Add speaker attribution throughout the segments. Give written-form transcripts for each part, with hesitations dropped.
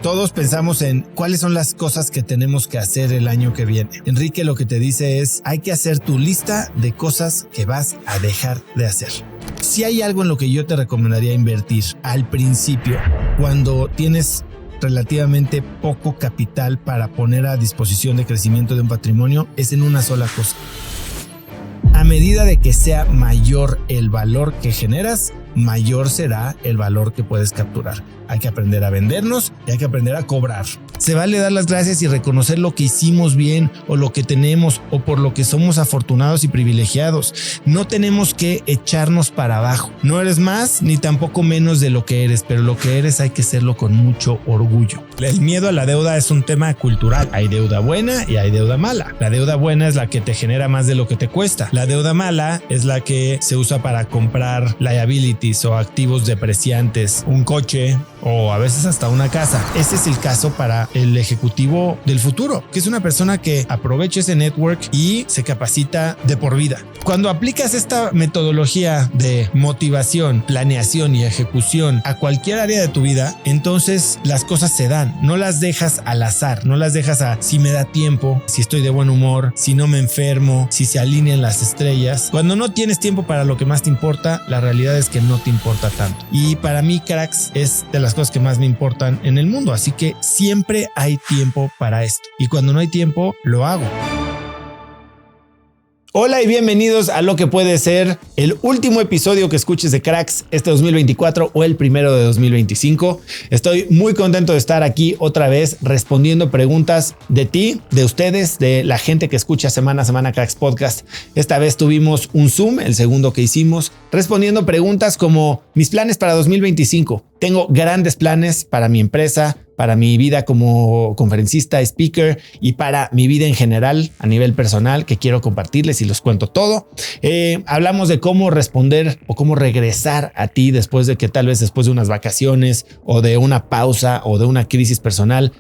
Speaker 1: Todos pensamos en cuáles son las cosas que tenemos que hacer el año que viene. Enrique lo que te dice es, hay que hacer tu lista de cosas que vas a dejar de hacer. Si hay algo en lo que yo te recomendaría invertir al principio, cuando tienes relativamente poco capital para poner a disposición de crecimiento de un patrimonio, es en una sola cosa. A medida de que sea mayor el valor que generas, mayor será el valor que puedes capturar. Hay que aprender a vendernos y hay que aprender a cobrar. Se vale dar las gracias y reconocer lo que hicimos bien o lo que tenemos o por lo que somos afortunados y privilegiados. No tenemos que echarnos para abajo. No eres más ni tampoco menos de lo que eres, pero lo que eres hay que serlo con mucho orgullo. El miedo a la deuda es un tema cultural. Hay deuda buena y hay deuda mala. La deuda buena es la que te genera más de lo que te cuesta. La deuda mala es la que se usa para comprar liabilities o activos depreciantes, un coche o a veces hasta una casa. Ese es el caso para el ejecutivo del futuro, que es una persona que aprovecha ese network y se capacita de por vida. Cuando aplicas esta metodología de motivación, planeación y ejecución a cualquier área de tu vida, entonces las cosas se dan. No las dejas al azar, no las dejas a si me da tiempo, si estoy de buen humor, si no me enfermo, si se alinean las estrellas. Cuando no tienes tiempo para lo que más te importa, la realidad es que no te importa tanto. Y para mí, cracks, es de las cosas que más me importan en el mundo. Así que siempre hay tiempo para esto. Y cuando no hay tiempo, lo hago. Hola y bienvenidos a lo que puede ser el último episodio que escuches de Cracks este 2024 o el primero de 2025. Estoy muy contento de estar aquí otra vez respondiendo preguntas de ti, de ustedes, de la gente que escucha semana a semana Cracks Podcast. Esta vez tuvimos un Zoom, el segundo que hicimos, respondiendo preguntas como mis planes para 2025. Tengo grandes planes para mi empresa, para mi vida como conferencista, speaker y para mi vida en general a nivel personal que quiero compartirles y los cuento todo. Hablamos de cómo responder o cómo regresar a ti después de que tal vez después de unas vacaciones o de una pausa o de una crisis personal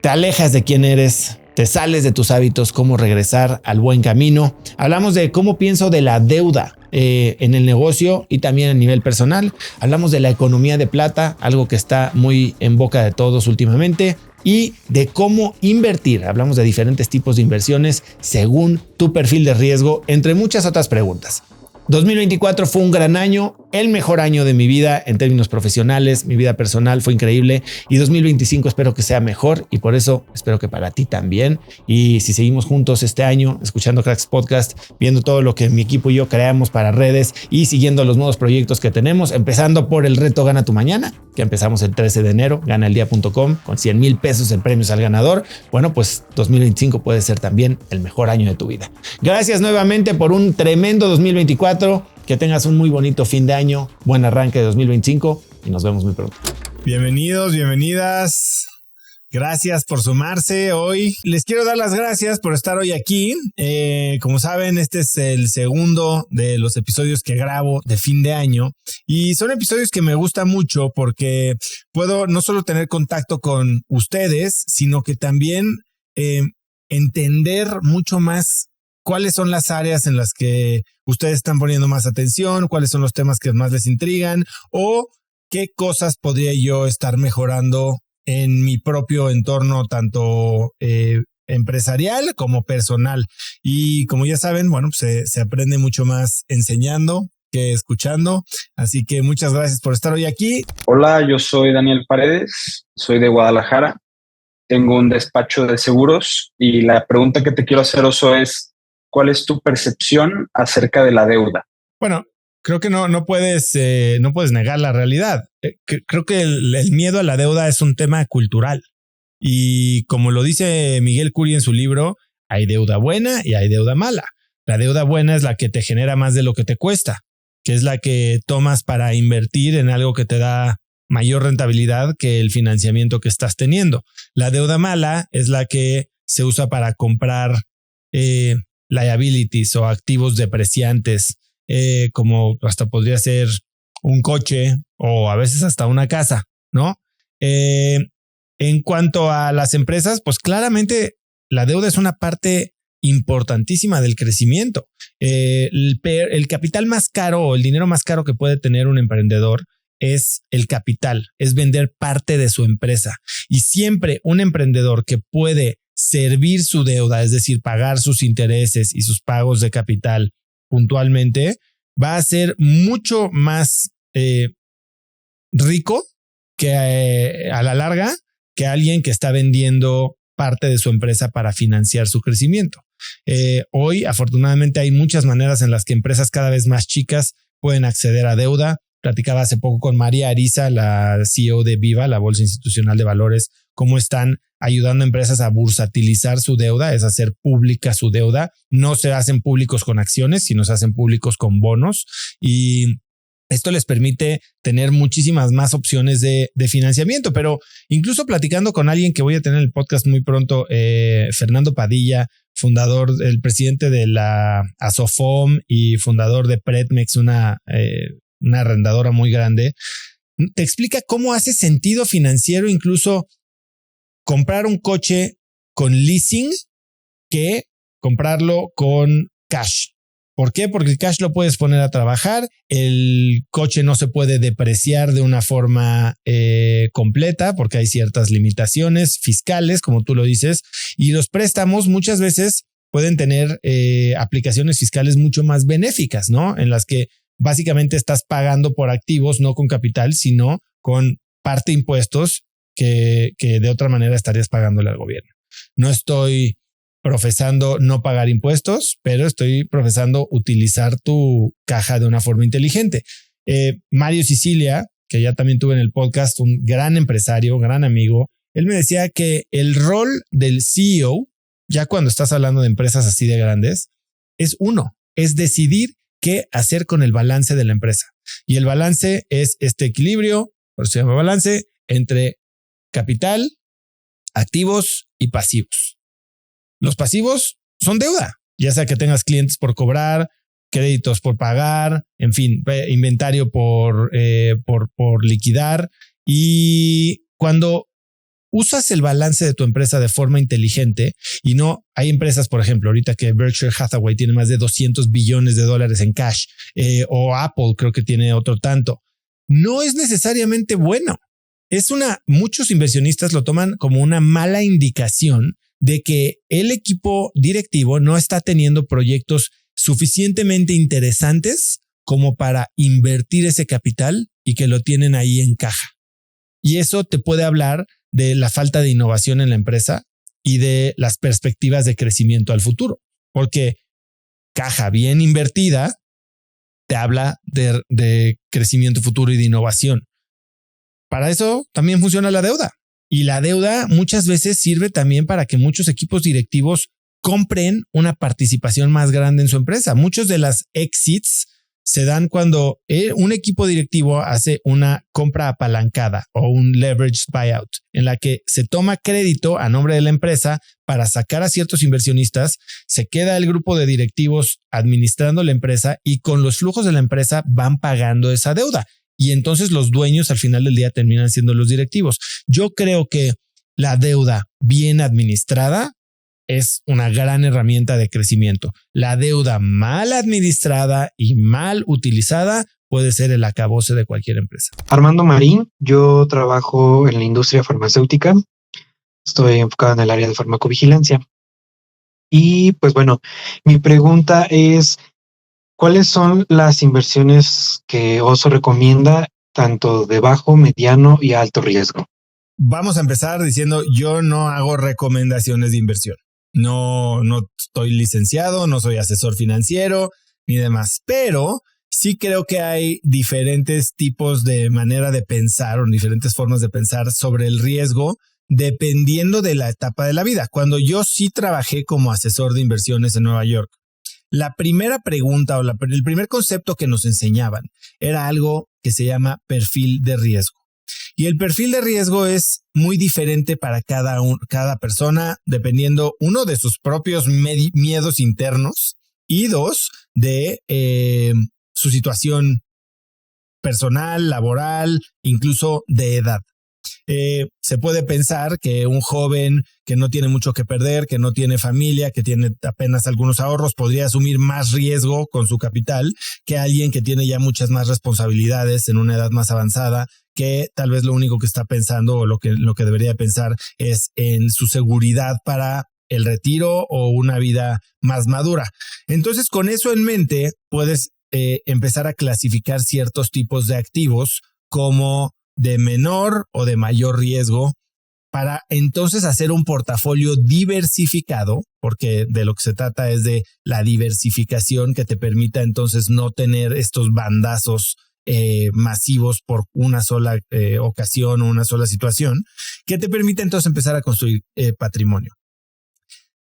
Speaker 1: te alejas de quién eres, te sales de tus hábitos, cómo regresar al buen camino. Hablamos de cómo pienso de la deuda en el negocio y también a nivel personal. Hablamos de la economía de plata, algo que está muy en boca de todos últimamente, y de cómo invertir. Hablamos de diferentes tipos de inversiones según tu perfil de riesgo, entre muchas otras preguntas. 2024 fue un gran año, el mejor año de mi vida en términos profesionales, mi vida personal fue increíble y 2025 espero que sea mejor y por eso espero que para ti también. Y si seguimos juntos este año, escuchando Cracks Podcast, viendo todo lo que mi equipo y yo creamos para redes y siguiendo los nuevos proyectos que tenemos, empezando por el reto Gana tu Mañana, que empezamos el 13 de enero, ganaeldia.com, con 100,000 pesos en premios al ganador. Bueno, pues 2025 puede ser también el mejor año de tu vida. Gracias nuevamente por un tremendo 2024. Que tengas un muy bonito fin de año, buen arranque de 2025 y nos vemos muy pronto. Bienvenidos, bienvenidas. Gracias por sumarse hoy. Les quiero dar las gracias por estar hoy aquí. Como saben, este es el segundo de los episodios que grabo de fin de año y son episodios que me gustan mucho porque puedo no solo tener contacto con ustedes, sino que también entender mucho más cuáles son las áreas en las que ustedes están poniendo más atención, cuáles son los temas que más les intrigan o qué cosas podría yo estar mejorando en mi propio entorno, tanto empresarial como personal. Y como ya saben, bueno, pues se aprende mucho más enseñando que escuchando. Así que muchas gracias por estar hoy aquí.
Speaker 2: Hola, yo soy Daniel Paredes, soy de Guadalajara. Tengo un despacho de seguros y la pregunta que te quiero hacer, Oso, es ¿cuál es tu percepción acerca de la deuda?
Speaker 1: Bueno, creo que no puedes negar la realidad. Creo que el miedo a la deuda es un tema cultural. Y como lo dice Miguel Curi en su libro, hay deuda buena y hay deuda mala. La deuda buena es la que te genera más de lo que te cuesta, que es la que tomas para invertir en algo que te da mayor rentabilidad que el financiamiento que estás teniendo. La deuda mala es la que se usa para comprar liabilities o activos depreciantes, como hasta podría ser un coche o a veces hasta una casa, ¿no? En cuanto a las empresas, pues claramente la deuda es una parte importantísima del crecimiento. El capital más caro o el dinero más caro que puede tener un emprendedor es el capital, es vender parte de su empresa. Y siempre un emprendedor que puede servir su deuda, es decir, pagar sus intereses y sus pagos de capital puntualmente, va a ser mucho más rico que a la larga que alguien que está vendiendo parte de su empresa para financiar su crecimiento. Hoy, afortunadamente, hay muchas maneras en las que empresas cada vez más chicas pueden acceder a deuda. Platicaba hace poco con María Ariza, la CEO de Viva, la Bolsa Institucional de Valores, cómo están ayudando a empresas a bursatilizar su deuda, es hacer pública su deuda. No se hacen públicos con acciones, sino se hacen públicos con bonos. Y esto les permite tener muchísimas más opciones de financiamiento. Pero incluso platicando con alguien que voy a tener en el podcast muy pronto, Fernando Padilla, el presidente de la Asofom y fundador de Pretmex, una arrendadora muy grande, te explica cómo hace sentido financiero incluso comprar un coche con leasing que comprarlo con cash. ¿Por qué? Porque el cash lo puedes poner a trabajar, el coche no se puede depreciar de una forma completa porque hay ciertas limitaciones fiscales, como tú lo dices, y los préstamos muchas veces pueden tener aplicaciones fiscales mucho más benéficas, ¿no? En las que básicamente estás pagando por activos, no con capital, sino con parte de impuestos que de otra manera estarías pagándole al gobierno. No estoy profesando no pagar impuestos, pero estoy profesando utilizar tu caja de una forma inteligente. Mario Sicilia, que ya también tuve en el podcast, un gran empresario, gran amigo, él me decía que el rol del CEO, ya cuando estás hablando de empresas así de grandes, es decidir qué hacer con el balance de la empresa. Y el balance es este equilibrio, por eso se llama balance, entre capital, activos y pasivos. Los pasivos son deuda, ya sea que tengas clientes por cobrar, créditos por pagar, en fin, inventario por liquidar. Y cuando usas el balance de tu empresa de forma inteligente y no hay empresas, por ejemplo, ahorita que Berkshire Hathaway tiene más de $200 billones en cash, o Apple creo que tiene otro tanto, no es necesariamente bueno. Muchos inversionistas lo toman como una mala indicación de que el equipo directivo no está teniendo proyectos suficientemente interesantes como para invertir ese capital y que lo tienen ahí en caja. Y eso te puede hablar de la falta de innovación en la empresa y de las perspectivas de crecimiento al futuro, porque caja bien invertida te habla de crecimiento futuro y de innovación. Para eso también funciona la deuda. Y la deuda muchas veces sirve también para que muchos equipos directivos compren una participación más grande en su empresa. Muchos de las exits se dan cuando un equipo directivo hace una compra apalancada o un leveraged buyout, en la que se toma crédito a nombre de la empresa para sacar a ciertos inversionistas, se queda el grupo de directivos administrando la empresa y con los flujos de la empresa van pagando esa deuda. Y entonces los dueños al final del día terminan siendo los directivos. Yo creo que la deuda bien administrada es una gran herramienta de crecimiento. La deuda mal administrada y mal utilizada puede ser el acabose de cualquier empresa.
Speaker 3: Armando Marín, yo trabajo en la industria farmacéutica. Estoy enfocado en el área de farmacovigilancia. Y pues bueno, mi pregunta es, ¿cuáles son las inversiones que Oso recomienda tanto de bajo, mediano y alto riesgo?
Speaker 1: Vamos a empezar diciendo, yo no hago recomendaciones de inversión. No estoy licenciado, no soy asesor financiero ni demás, pero sí creo que hay diferentes tipos de manera de pensar o diferentes formas de pensar sobre el riesgo dependiendo de la etapa de la vida. Cuando yo sí trabajé como asesor de inversiones en Nueva York, la primera pregunta o el primer concepto que nos enseñaban era algo que se llama perfil de riesgo. Y el perfil de riesgo es muy diferente para cada persona, dependiendo, uno, de sus propios miedos internos y dos, de su situación personal, laboral, incluso de edad. se puede pensar que un joven que no tiene mucho que perder, que no tiene familia, que tiene apenas algunos ahorros, podría asumir más riesgo con su capital que alguien que tiene ya muchas más responsabilidades en una edad más avanzada, que tal vez lo único que está pensando o lo que debería pensar es en su seguridad para el retiro o una vida más madura. Entonces, con eso en mente, puedes empezar a clasificar ciertos tipos de activos como de menor o de mayor riesgo para entonces hacer un portafolio diversificado, porque de lo que se trata es de la diversificación que te permita entonces no tener estos bandazos masivos por una sola ocasión o una sola situación, que te permite entonces empezar a construir patrimonio.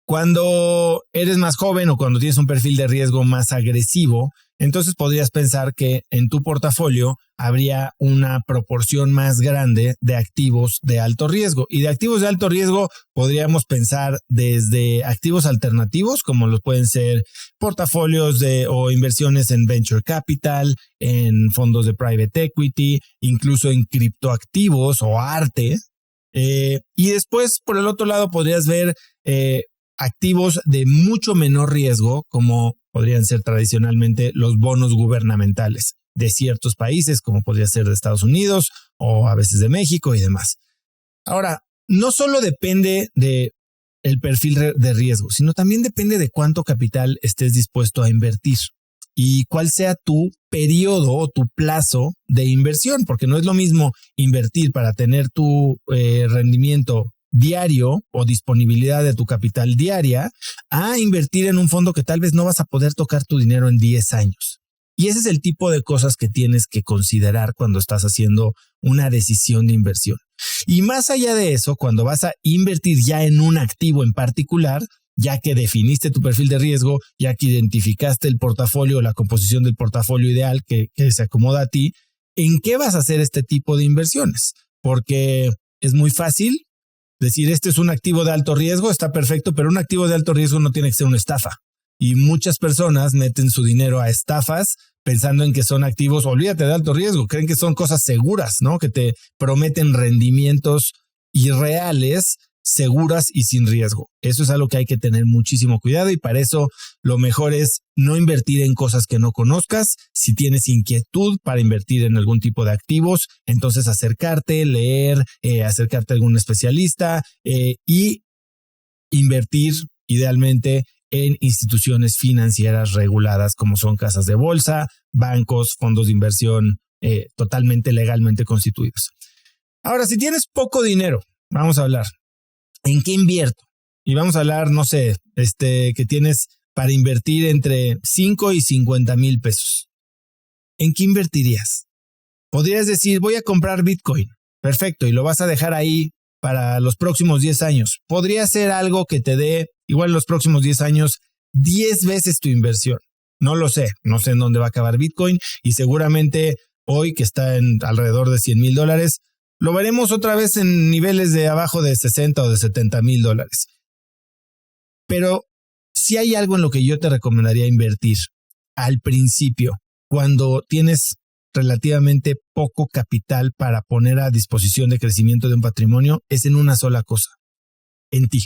Speaker 1: Cuando eres más joven o cuando tienes un perfil de riesgo más agresivo, entonces podrías pensar que en tu portafolio habría una proporción más grande de activos de alto riesgo. Y de activos de alto riesgo podríamos pensar desde activos alternativos, como los pueden ser portafolios o inversiones en venture capital, en fondos de private equity, incluso en criptoactivos o arte. Y después, por el otro lado, podrías ver activos de mucho menor riesgo, como podrían ser tradicionalmente los bonos gubernamentales de ciertos países, como podría ser de Estados Unidos o a veces de México y demás. Ahora, no solo depende de el perfil de riesgo, sino también depende de cuánto capital estés dispuesto a invertir y cuál sea tu periodo o tu plazo de inversión, porque no es lo mismo invertir para tener tu rendimiento diario o disponibilidad de tu capital diaria a invertir en un fondo que tal vez no vas a poder tocar tu dinero en 10 años. Y ese es el tipo de cosas que tienes que considerar cuando estás haciendo una decisión de inversión. Y más allá de eso, cuando vas a invertir ya en un activo en particular, ya que definiste tu perfil de riesgo, ya que identificaste el portafolio, la composición del portafolio ideal que se acomoda a ti, ¿en qué vas a hacer este tipo de inversiones? Porque es muy fácil decir, este es un activo de alto riesgo, está perfecto, pero un activo de alto riesgo no tiene que ser una estafa. Y muchas personas meten su dinero a estafas pensando en que son activos, olvídate de alto riesgo, creen que son cosas seguras, ¿no? Que te prometen rendimientos irreales, seguras y sin riesgo. Eso es algo que hay que tener muchísimo cuidado y para eso lo mejor es no invertir en cosas que no conozcas. Si tienes inquietud para invertir en algún tipo de activos, entonces acercarte, leer, acercarte a algún especialista y invertir idealmente en instituciones financieras reguladas como son casas de bolsa, bancos, fondos de inversión totalmente legalmente constituidos. Ahora, si tienes poco dinero, vamos a hablar, ¿en qué invierto? Y vamos a hablar, no sé, que tienes para invertir entre 5 y 50 mil pesos. ¿En qué invertirías? Podrías decir, voy a comprar Bitcoin. Perfecto, y lo vas a dejar ahí para los próximos 10 años. Podría ser algo que te dé, igual en los próximos 10 años, 10 veces tu inversión. No lo sé, no sé en dónde va a acabar Bitcoin y seguramente hoy que está en alrededor de $100,000, lo veremos otra vez en niveles de abajo de 60 o de $70,000. Pero si hay algo en lo que yo te recomendaría invertir al principio, cuando tienes relativamente poco capital para poner a disposición de crecimiento de un patrimonio, es en una sola cosa, en ti.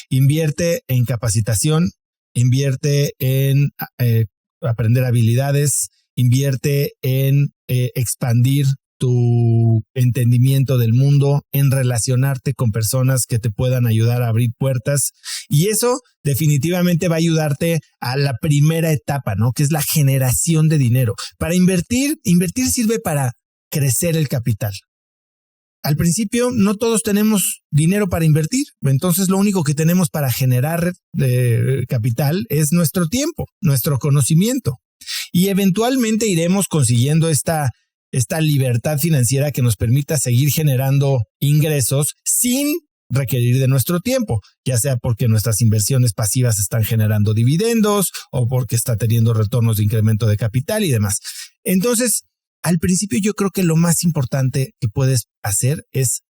Speaker 1: Invierte en capacitación, invierte en aprender habilidades, invierte en expandir tu entendimiento del mundo, en relacionarte con personas que te puedan ayudar a abrir puertas. Y eso definitivamente va a ayudarte a la primera etapa, ¿no? Que es la generación de dinero. Para invertir sirve para crecer el capital. Al principio no todos tenemos dinero para invertir, entonces lo único que tenemos para generar capital es nuestro tiempo, nuestro conocimiento. Y eventualmente iremos consiguiendo esta libertad financiera que nos permita seguir generando ingresos sin requerir de nuestro tiempo, ya sea porque nuestras inversiones pasivas están generando dividendos o porque está teniendo retornos de incremento de capital y demás. Entonces, al principio yo creo que lo más importante que puedes hacer es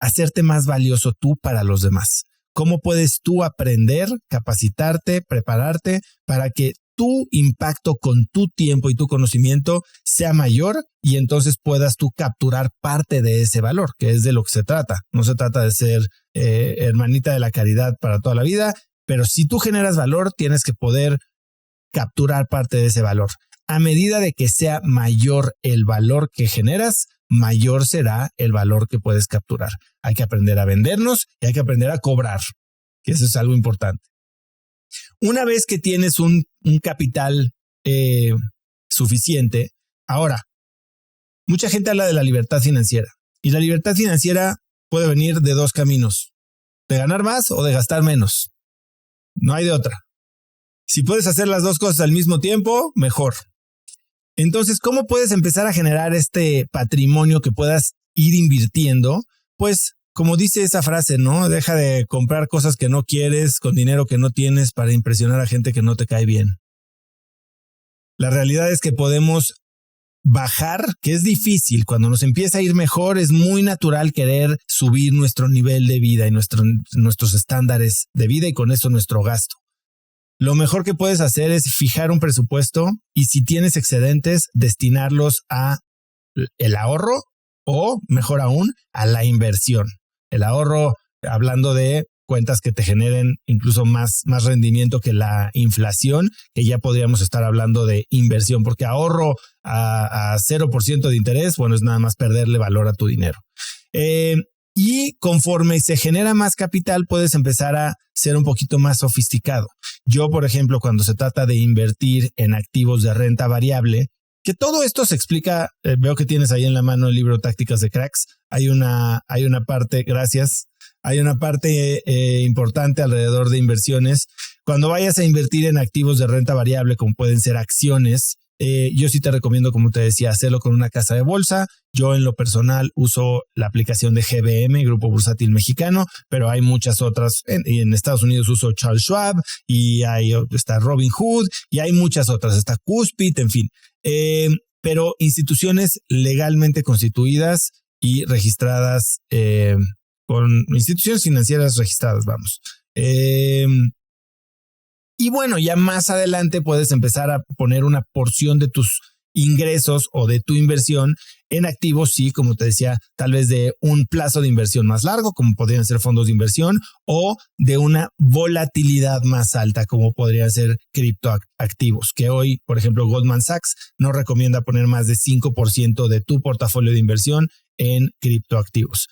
Speaker 1: hacerte más valioso tú para los demás. ¿Cómo puedes tú aprender, capacitarte, prepararte para que tu impacto con tu tiempo y tu conocimiento sea mayor y entonces puedas tú capturar parte de ese valor, que es de lo que se trata. No se trata de ser hermanita de la caridad para toda la vida, pero si tú generas valor, tienes que poder capturar parte de ese valor. A medida de que sea mayor el valor que generas, mayor será el valor que puedes capturar. Hay que aprender a vendernos y hay que aprender a cobrar, que eso es algo importante. Una vez que tienes un capital suficiente, ahora, mucha gente habla de la libertad financiera y la libertad financiera puede venir de dos caminos, de ganar más o de gastar menos. No hay de otra. Si puedes hacer las dos cosas al mismo tiempo, mejor. Entonces, ¿cómo puedes empezar a generar este patrimonio que puedas ir invirtiendo? Pues, como dice esa frase, ¿no? Deja de comprar cosas que no quieres con dinero que no tienes para impresionar a gente que no te cae bien. La realidad es que podemos bajar, que es difícil. Cuando nos empieza a ir mejor, es muy natural querer subir nuestro nivel de vida y nuestros estándares de vida y con eso nuestro gasto. Lo mejor que puedes hacer es fijar un presupuesto y si tienes excedentes, destinarlos a el ahorro o, mejor aún, a la inversión. El ahorro, hablando de cuentas que te generen incluso más rendimiento que la inflación, que ya podríamos estar hablando de inversión, porque ahorro a 0% de interés, bueno, es nada más perderle valor a tu dinero. Y conforme se genera más capital, puedes empezar a ser un poquito más sofisticado. Yo, por ejemplo, cuando se trata de invertir en activos de renta variable, que todo esto se explica, veo que tienes ahí en la mano el libro Tácticas de Cracks. Hay una parte, gracias, hay una parte importante alrededor de inversiones. Cuando vayas a invertir en activos de renta variable, como pueden ser acciones, yo sí te recomiendo, como te decía, hacerlo con una casa de bolsa. Yo en lo personal uso la aplicación de GBM, Grupo Bursátil Mexicano, pero hay muchas otras. En Estados Unidos uso Charles Schwab y está Robinhood y hay muchas otras. Está Cuspid, en fin. Pero instituciones legalmente constituidas y registradas, con instituciones financieras registradas, vamos. Y bueno, ya más adelante puedes empezar a poner una porción de tus ingresos o de tu inversión en activos, sí, como te decía, tal vez de un plazo de inversión más largo, como podrían ser fondos de inversión, o de una volatilidad más alta, como podrían ser criptoactivos, que hoy, por ejemplo, Goldman Sachs no recomienda poner más de 5% de tu portafolio de inversión en criptoactivos.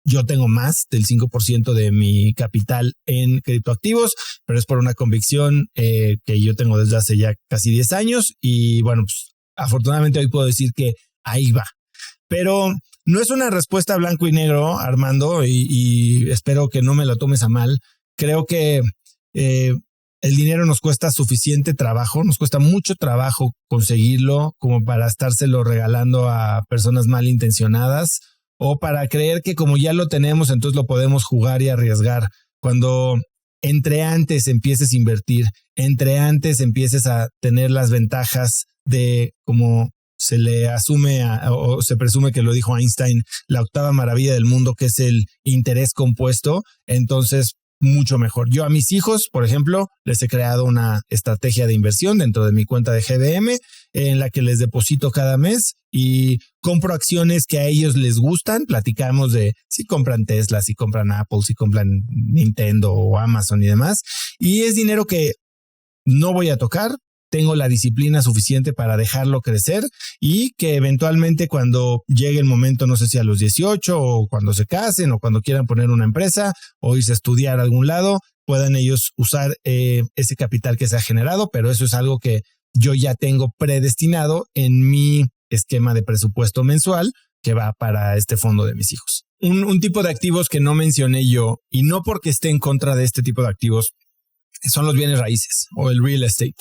Speaker 1: Yo tengo más del 5% de mi capital en criptoactivos, pero es por una convicción que yo tengo desde hace ya casi 10 años y bueno, pues afortunadamente hoy puedo decir que ahí va. Pero no es una respuesta blanco y negro, Armando, y espero que no me lo tomes a mal. Creo que el dinero nos cuesta suficiente trabajo, nos cuesta mucho trabajo conseguirlo como para estárselo regalando a personas malintencionadas, o para creer que como ya lo tenemos, entonces lo podemos jugar y arriesgar. Cuando entre antes empieces a invertir, entre antes empieces a tener las ventajas de, como se le asume o se presume que lo dijo Einstein, la octava maravilla del mundo, que es el interés compuesto, entonces mucho mejor. Yo a mis hijos, por ejemplo, les he creado una estrategia de inversión dentro de mi cuenta de GBM en la que les deposito cada mes y compro acciones que a ellos les gustan. Platicamos de si compran Tesla, si compran Apple, si compran Nintendo o Amazon y demás. Y es dinero que no voy a tocar. Tengo la disciplina suficiente para dejarlo crecer y que eventualmente cuando llegue el momento, no sé si a los 18 o cuando se casen o cuando quieran poner una empresa o irse a estudiar a algún lado, puedan ellos usar ese capital que se ha generado, pero eso es algo que yo ya tengo predestinado en mi esquema de presupuesto mensual que va para este fondo de mis hijos. Un tipo de activos que no mencioné yo, y no porque esté en contra de este tipo de activos, son los bienes raíces o el real estate.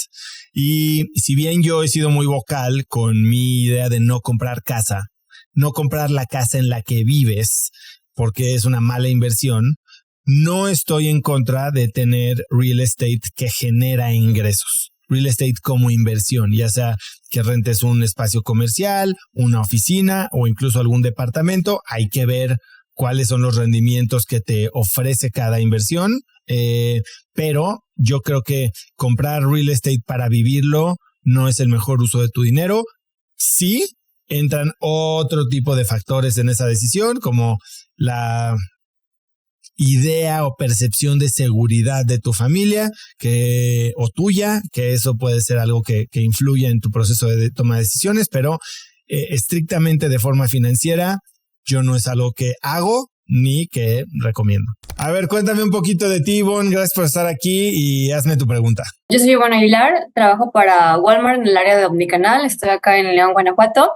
Speaker 1: Y si bien yo he sido muy vocal con mi idea de no comprar casa, no comprar la casa en la que vives, porque es una mala inversión, no estoy en contra de tener real estate que genera ingresos. Real estate como inversión, ya sea que rentes un espacio comercial, una oficina o incluso algún departamento. Hay que ver cuáles son los rendimientos que te ofrece cada inversión, pero yo creo que comprar real estate para vivirlo no es el mejor uso de tu dinero. Sí, entran otro tipo de factores en esa decisión, como la idea o percepción de seguridad de tu familia o tuya, que eso puede ser algo que influya en tu proceso de toma de decisiones, pero estrictamente de forma financiera, yo no es algo que hago ni que recomiendo. A ver, cuéntame un poquito de ti, Ivonne. Gracias por estar aquí y hazme tu pregunta.
Speaker 4: Yo soy Ivonne Aguilar, trabajo para Walmart en el área de Omnicanal, estoy acá en León, Guanajuato.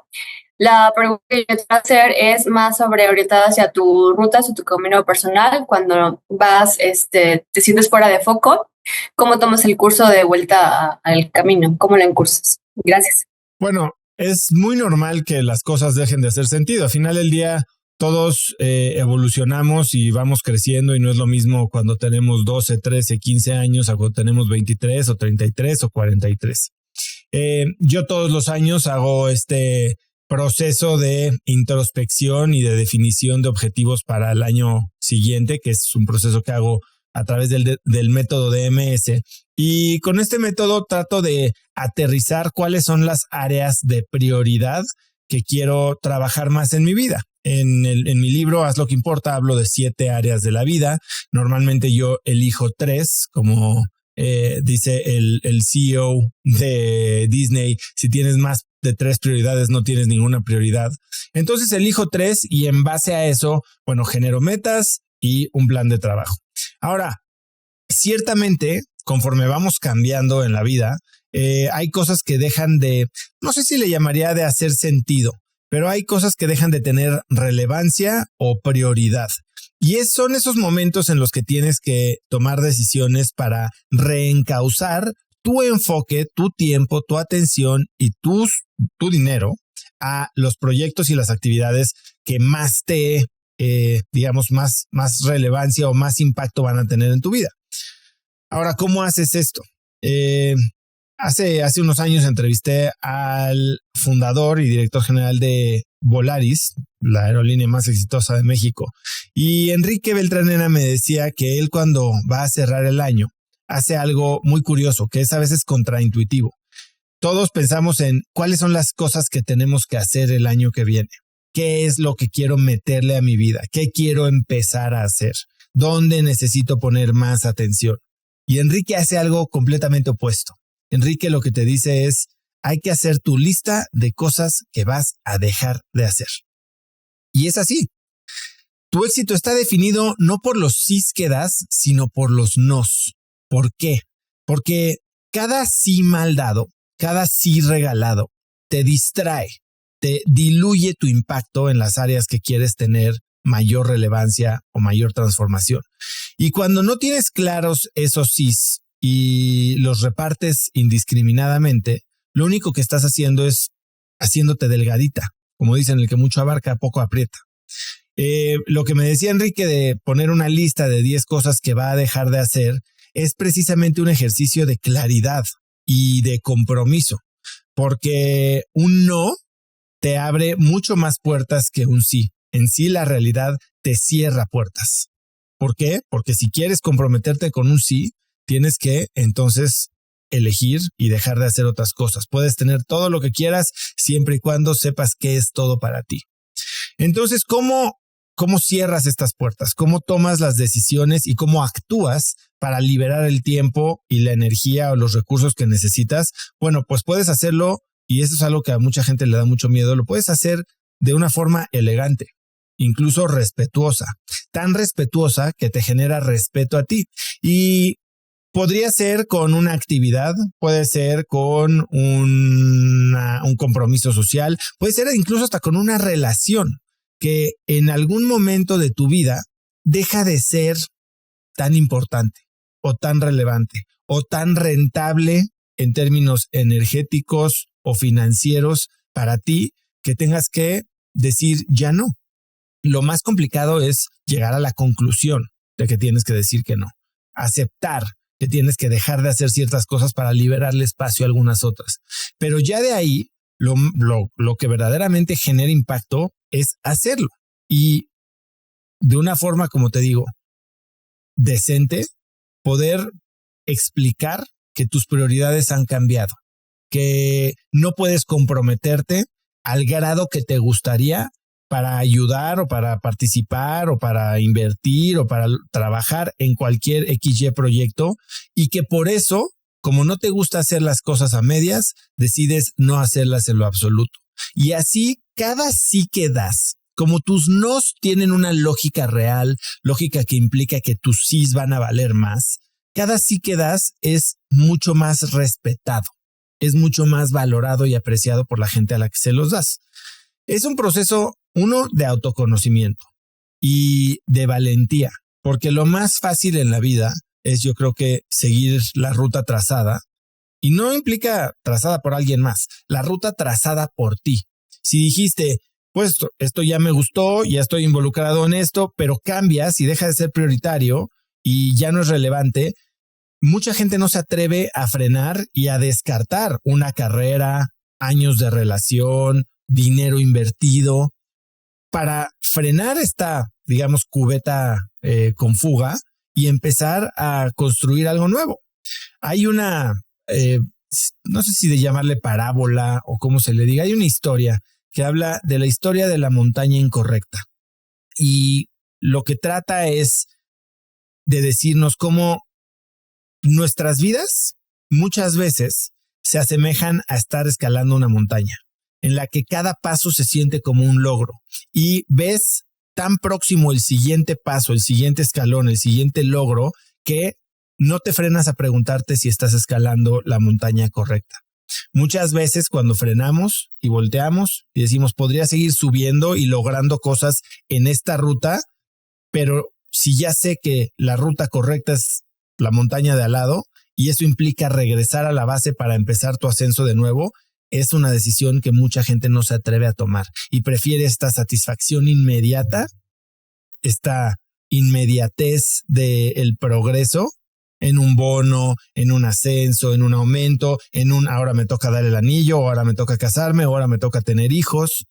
Speaker 4: La pregunta que yo te voy a hacer es más orientada hacia tu ruta, hacia tu camino personal. Cuando vas, te sientes fuera de foco, ¿cómo tomas el curso de vuelta al camino? ¿Cómo lo encursas? Gracias.
Speaker 1: Bueno, es muy normal que las cosas dejen de hacer sentido. Al final del día, todos evolucionamos y vamos creciendo y no es lo mismo cuando tenemos 12, 13, 15 años a cuando tenemos 23 o 33 o 43. Yo todos los años hago este proceso de introspección y de definición de objetivos para el año siguiente, que es un proceso que hago a través del método de MS. Y con este método trato de aterrizar cuáles son las áreas de prioridad que quiero trabajar más en mi vida. En mi libro, Haz lo que importa, hablo de 7 áreas de la vida. Normalmente yo elijo 3, como dice el CEO de Disney, si tienes más de 3 prioridades, no tienes ninguna prioridad. Entonces elijo 3 y en base a eso, bueno, genero metas y un plan de trabajo. Ahora, ciertamente, conforme vamos cambiando en la vida, hay cosas que dejan de, no sé si le llamaría de hacer sentido, pero hay cosas que dejan de tener relevancia o prioridad. Y son esos momentos en los que tienes que tomar decisiones para reencauzar tu enfoque, tu tiempo, tu atención y tu dinero a los proyectos y las actividades que más más relevancia o más impacto van a tener en tu vida. Ahora, ¿cómo haces esto? Hace unos años entrevisté al fundador y director general de Volaris, la aerolínea más exitosa de México, y Enrique Beltranena me decía que él, cuando va a cerrar el año, hace algo muy curioso, que es a veces contraintuitivo. Todos pensamos en cuáles son las cosas que tenemos que hacer el año que viene. ¿Qué es lo que quiero meterle a mi vida? ¿Qué quiero empezar a hacer? ¿Dónde necesito poner más atención? Y Enrique hace algo completamente opuesto. Enrique lo que te dice es, hay que hacer tu lista de cosas que vas a dejar de hacer. Y es así. Tu éxito está definido no por los sís que das, sino por los nos. ¿Por qué? Porque cada sí mal dado, cada sí regalado, te distrae, te diluye tu impacto en las áreas que quieres tener mayor relevancia o mayor transformación. Y cuando no tienes claros esos sís y los repartes indiscriminadamente, lo único que estás haciendo es haciéndote delgadita. Como dicen, el que mucho abarca, poco aprieta. Lo que me decía Enrique de poner una lista de 10 cosas que va a dejar de hacer es precisamente un ejercicio de claridad y de compromiso, porque un no te abre mucho más puertas que un sí. En sí, la realidad te cierra puertas. ¿Por qué? Porque si quieres comprometerte con un sí, tienes que entonces elegir y dejar de hacer otras cosas. Puedes tener todo lo que quieras siempre y cuando sepas qué es todo para ti. Entonces, ¿cómo cierras estas puertas? ¿Cómo tomas las decisiones y cómo actúas para liberar el tiempo y la energía o los recursos que necesitas? Bueno, pues puedes hacerlo, y eso es algo que a mucha gente le da mucho miedo, lo puedes hacer de una forma elegante, incluso respetuosa, tan respetuosa que te genera respeto a ti. Y podría ser con una actividad, puede ser con un compromiso social, puede ser incluso hasta con una relación que en algún momento de tu vida deja de ser tan importante o tan relevante o tan rentable en términos energéticos o financieros para ti, que tengas que decir ya no. Lo más complicado es llegar a la conclusión de que tienes que decir que no, aceptar que tienes que dejar de hacer ciertas cosas para liberarle espacio a algunas otras. Pero ya de ahí, lo que verdaderamente genera impacto es hacerlo. Y de una forma, como te digo, decente, poder explicar que tus prioridades han cambiado, que no puedes comprometerte al grado que te gustaría para ayudar o para participar o para invertir o para trabajar en cualquier XY proyecto, y que por eso, como no te gusta hacer las cosas a medias, decides no hacerlas en lo absoluto. Y así, cada sí que das, como tus nos tienen una lógica real, lógica que implica que tus sís van a valer más, cada sí que das es mucho más respetado, es mucho más valorado y apreciado por la gente a la que se los das. Es un proceso, uno, de autoconocimiento y de valentía, porque lo más fácil en la vida es, yo creo, que seguir la ruta trazada, y no implica trazada por alguien más, la ruta trazada por ti. Si dijiste, pues esto ya me gustó, ya estoy involucrado en esto, pero cambias y deja de ser prioritario y ya no es relevante, mucha gente no se atreve a frenar y a descartar una carrera, años de relación, dinero invertido, para frenar esta, digamos, cubeta con fuga y empezar a construir algo nuevo. Hay una, no sé si de llamarle parábola o cómo se le diga, hay una historia que habla de la historia de la montaña incorrecta. Y lo que trata es de decirnos cómo nuestras vidas muchas veces se asemejan a estar escalando una montaña, en la que cada paso se siente como un logro y ves tan próximo el siguiente paso, el siguiente escalón, el siguiente logro, que no te frenas a preguntarte si estás escalando la montaña correcta. Muchas veces cuando frenamos y volteamos y decimos, podría seguir subiendo y logrando cosas en esta ruta, pero si ya sé que la ruta correcta es la montaña de al lado y eso implica regresar a la base para empezar tu ascenso de nuevo, es una decisión que mucha gente no se atreve a tomar y prefiere esta satisfacción inmediata, esta inmediatez del progreso en un bono, en un ascenso, en un aumento, en un ahora me toca dar el anillo, ahora me toca casarme, ahora me toca tener hijos,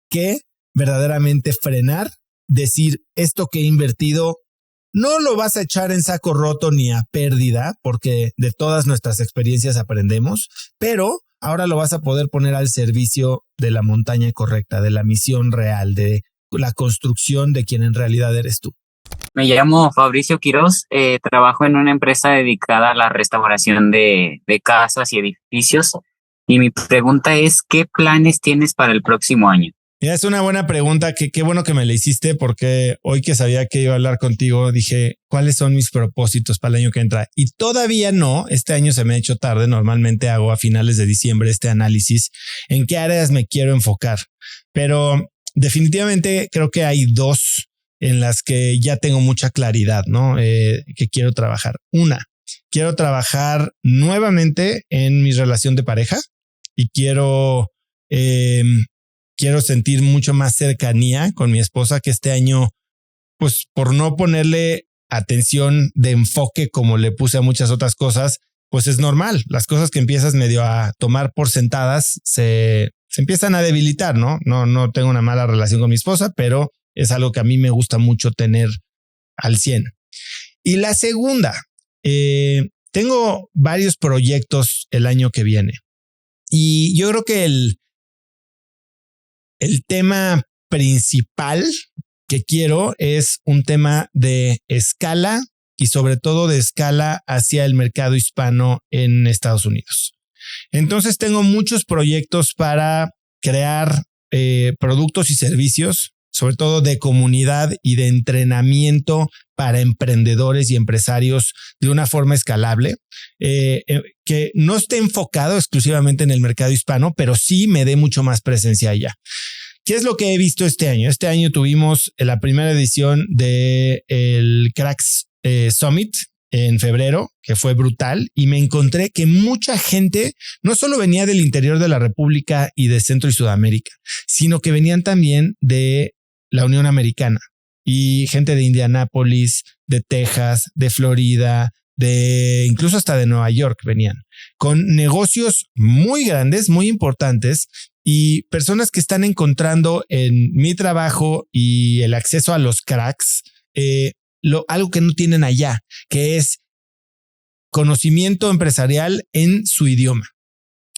Speaker 1: que verdaderamente frenar, decir esto que he invertido no lo vas a echar en saco roto ni a pérdida, porque de todas nuestras experiencias aprendemos, pero ahora lo vas a poder poner al servicio de la montaña correcta, de la misión real, de la construcción de quien en realidad eres tú.
Speaker 5: Me llamo Fabricio Quiroz, trabajo en una empresa dedicada a la restauración de casas y edificios, y mi pregunta es, ¿qué planes tienes para el próximo año?
Speaker 1: Mira, es una buena pregunta, qué bueno que me la hiciste, porque hoy que sabía que iba a hablar contigo, dije, ¿cuáles son mis propósitos para el año que entra? Y todavía no, este año se me ha hecho tarde, normalmente hago a finales de diciembre este análisis, en qué áreas me quiero enfocar, pero definitivamente creo que hay dos en las que ya tengo mucha claridad, ¿no? Que quiero trabajar. Una, quiero trabajar nuevamente en mi relación de pareja y quiero sentir mucho más cercanía con mi esposa, que este año, pues por no ponerle atención de enfoque como le puse a muchas otras cosas, pues es normal. Las cosas que empiezas medio a tomar por sentadas se empiezan a debilitar, ¿no? No tengo una mala relación con mi esposa, pero es algo que a mí me gusta mucho tener al 100. Y la segunda, tengo varios proyectos el año que viene. Y yo creo que el tema principal que quiero es un tema de escala y sobre todo de escala hacia el mercado hispano en Estados Unidos. Entonces tengo muchos proyectos para crear productos y servicios, sobre todo de comunidad y de entrenamiento para emprendedores y empresarios de una forma escalable, que no esté enfocado exclusivamente en el mercado hispano, pero sí me dé mucho más presencia allá. ¿Qué es lo que he visto este año? Este año tuvimos la primera edición del Cracks Summit en febrero, que fue brutal, y me encontré que mucha gente no solo venía del interior de la República y de Centro y Sudamérica, sino que venían también de la Unión Americana y gente de Indianápolis, de Texas, de Florida, incluso hasta de Nueva York venían, con negocios muy grandes, muy importantes, y personas que están encontrando en mi trabajo y el acceso a los cracks, algo que no tienen allá, que es conocimiento empresarial en su idioma.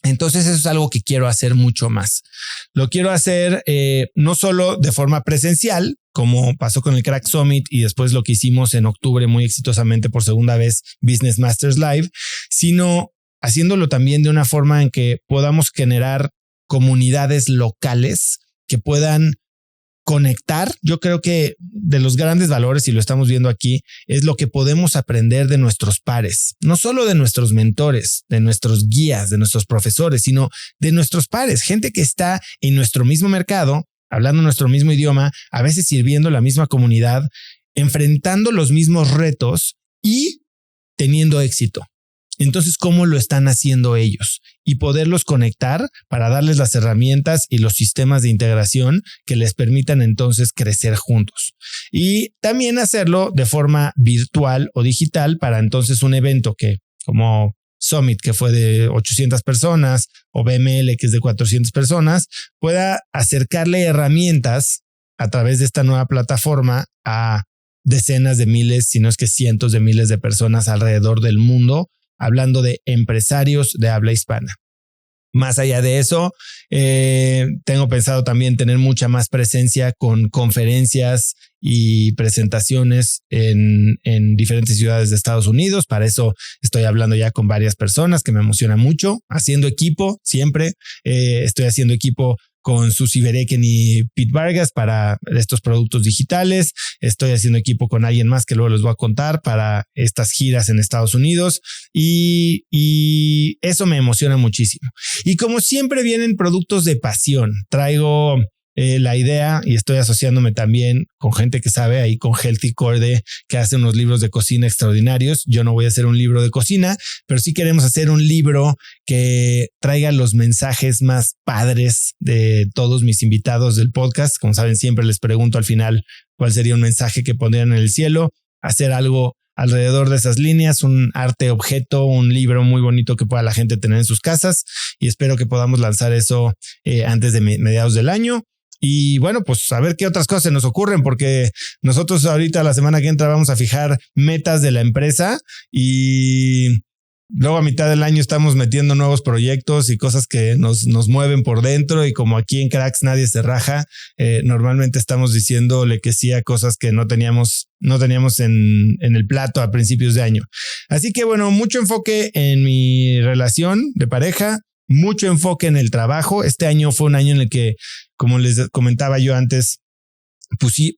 Speaker 1: Entonces eso es algo que quiero hacer mucho más. Lo quiero hacer no solo de forma presencial, como pasó con el Crack Summit y después lo que hicimos en octubre muy exitosamente por segunda vez, Business Masters Live, sino haciéndolo también de una forma en que podamos generar comunidades locales que puedan conectar. Yo creo que de los grandes valores, y lo estamos viendo aquí, es lo que podemos aprender de nuestros pares, no solo de nuestros mentores, de nuestros guías, de nuestros profesores, sino de nuestros pares, gente que está en nuestro mismo mercado, hablando nuestro mismo idioma, a veces sirviendo la misma comunidad, enfrentando los mismos retos y teniendo éxito. Entonces, ¿cómo lo están haciendo ellos? Y poderlos conectar para darles las herramientas y los sistemas de integración que les permitan entonces crecer juntos. Y también hacerlo de forma virtual o digital para entonces un evento que, como Summit, que fue de 800 personas, o BML, que es de 400 personas, pueda acercarle herramientas a través de esta nueva plataforma a decenas de miles, si no es que cientos de miles de personas alrededor del mundo, hablando de empresarios de habla hispana. Más allá de eso, tengo pensado también tener mucha más presencia con conferencias y presentaciones en diferentes ciudades de Estados Unidos. Para eso estoy hablando ya con varias personas, que me emociona mucho, haciendo equipo siempre. Estoy haciendo equipo con Susi Bereken y Pete Vargas para estos productos digitales. Estoy haciendo equipo con alguien más que luego les voy a contar para estas giras en Estados Unidos y eso me emociona muchísimo. Y como siempre vienen productos de pasión, traigo la idea y estoy asociándome también con gente que sabe, ahí con Healthy Corde, que hace unos libros de cocina extraordinarios. Yo no voy a hacer un libro de cocina, pero sí queremos hacer un libro que traiga los mensajes más padres de todos mis invitados del podcast. Como saben, siempre les pregunto al final cuál sería un mensaje que pondrían en el cielo. Hacer algo alrededor de esas líneas, un arte objeto, un libro muy bonito que pueda la gente tener en sus casas, y espero que podamos lanzar eso antes de mediados del año. Y bueno, pues a ver qué otras cosas se nos ocurren, porque nosotros ahorita la semana que entra vamos a fijar metas de la empresa y luego a mitad del año estamos metiendo nuevos proyectos y cosas que nos mueven por dentro, y como aquí en Cracks nadie se raja, normalmente estamos diciéndole que sí a cosas que no teníamos en el plato a principios de año. Así que bueno, mucho enfoque en mi relación de pareja, mucho enfoque en el trabajo. Este año fue un año en el que, como les comentaba yo antes,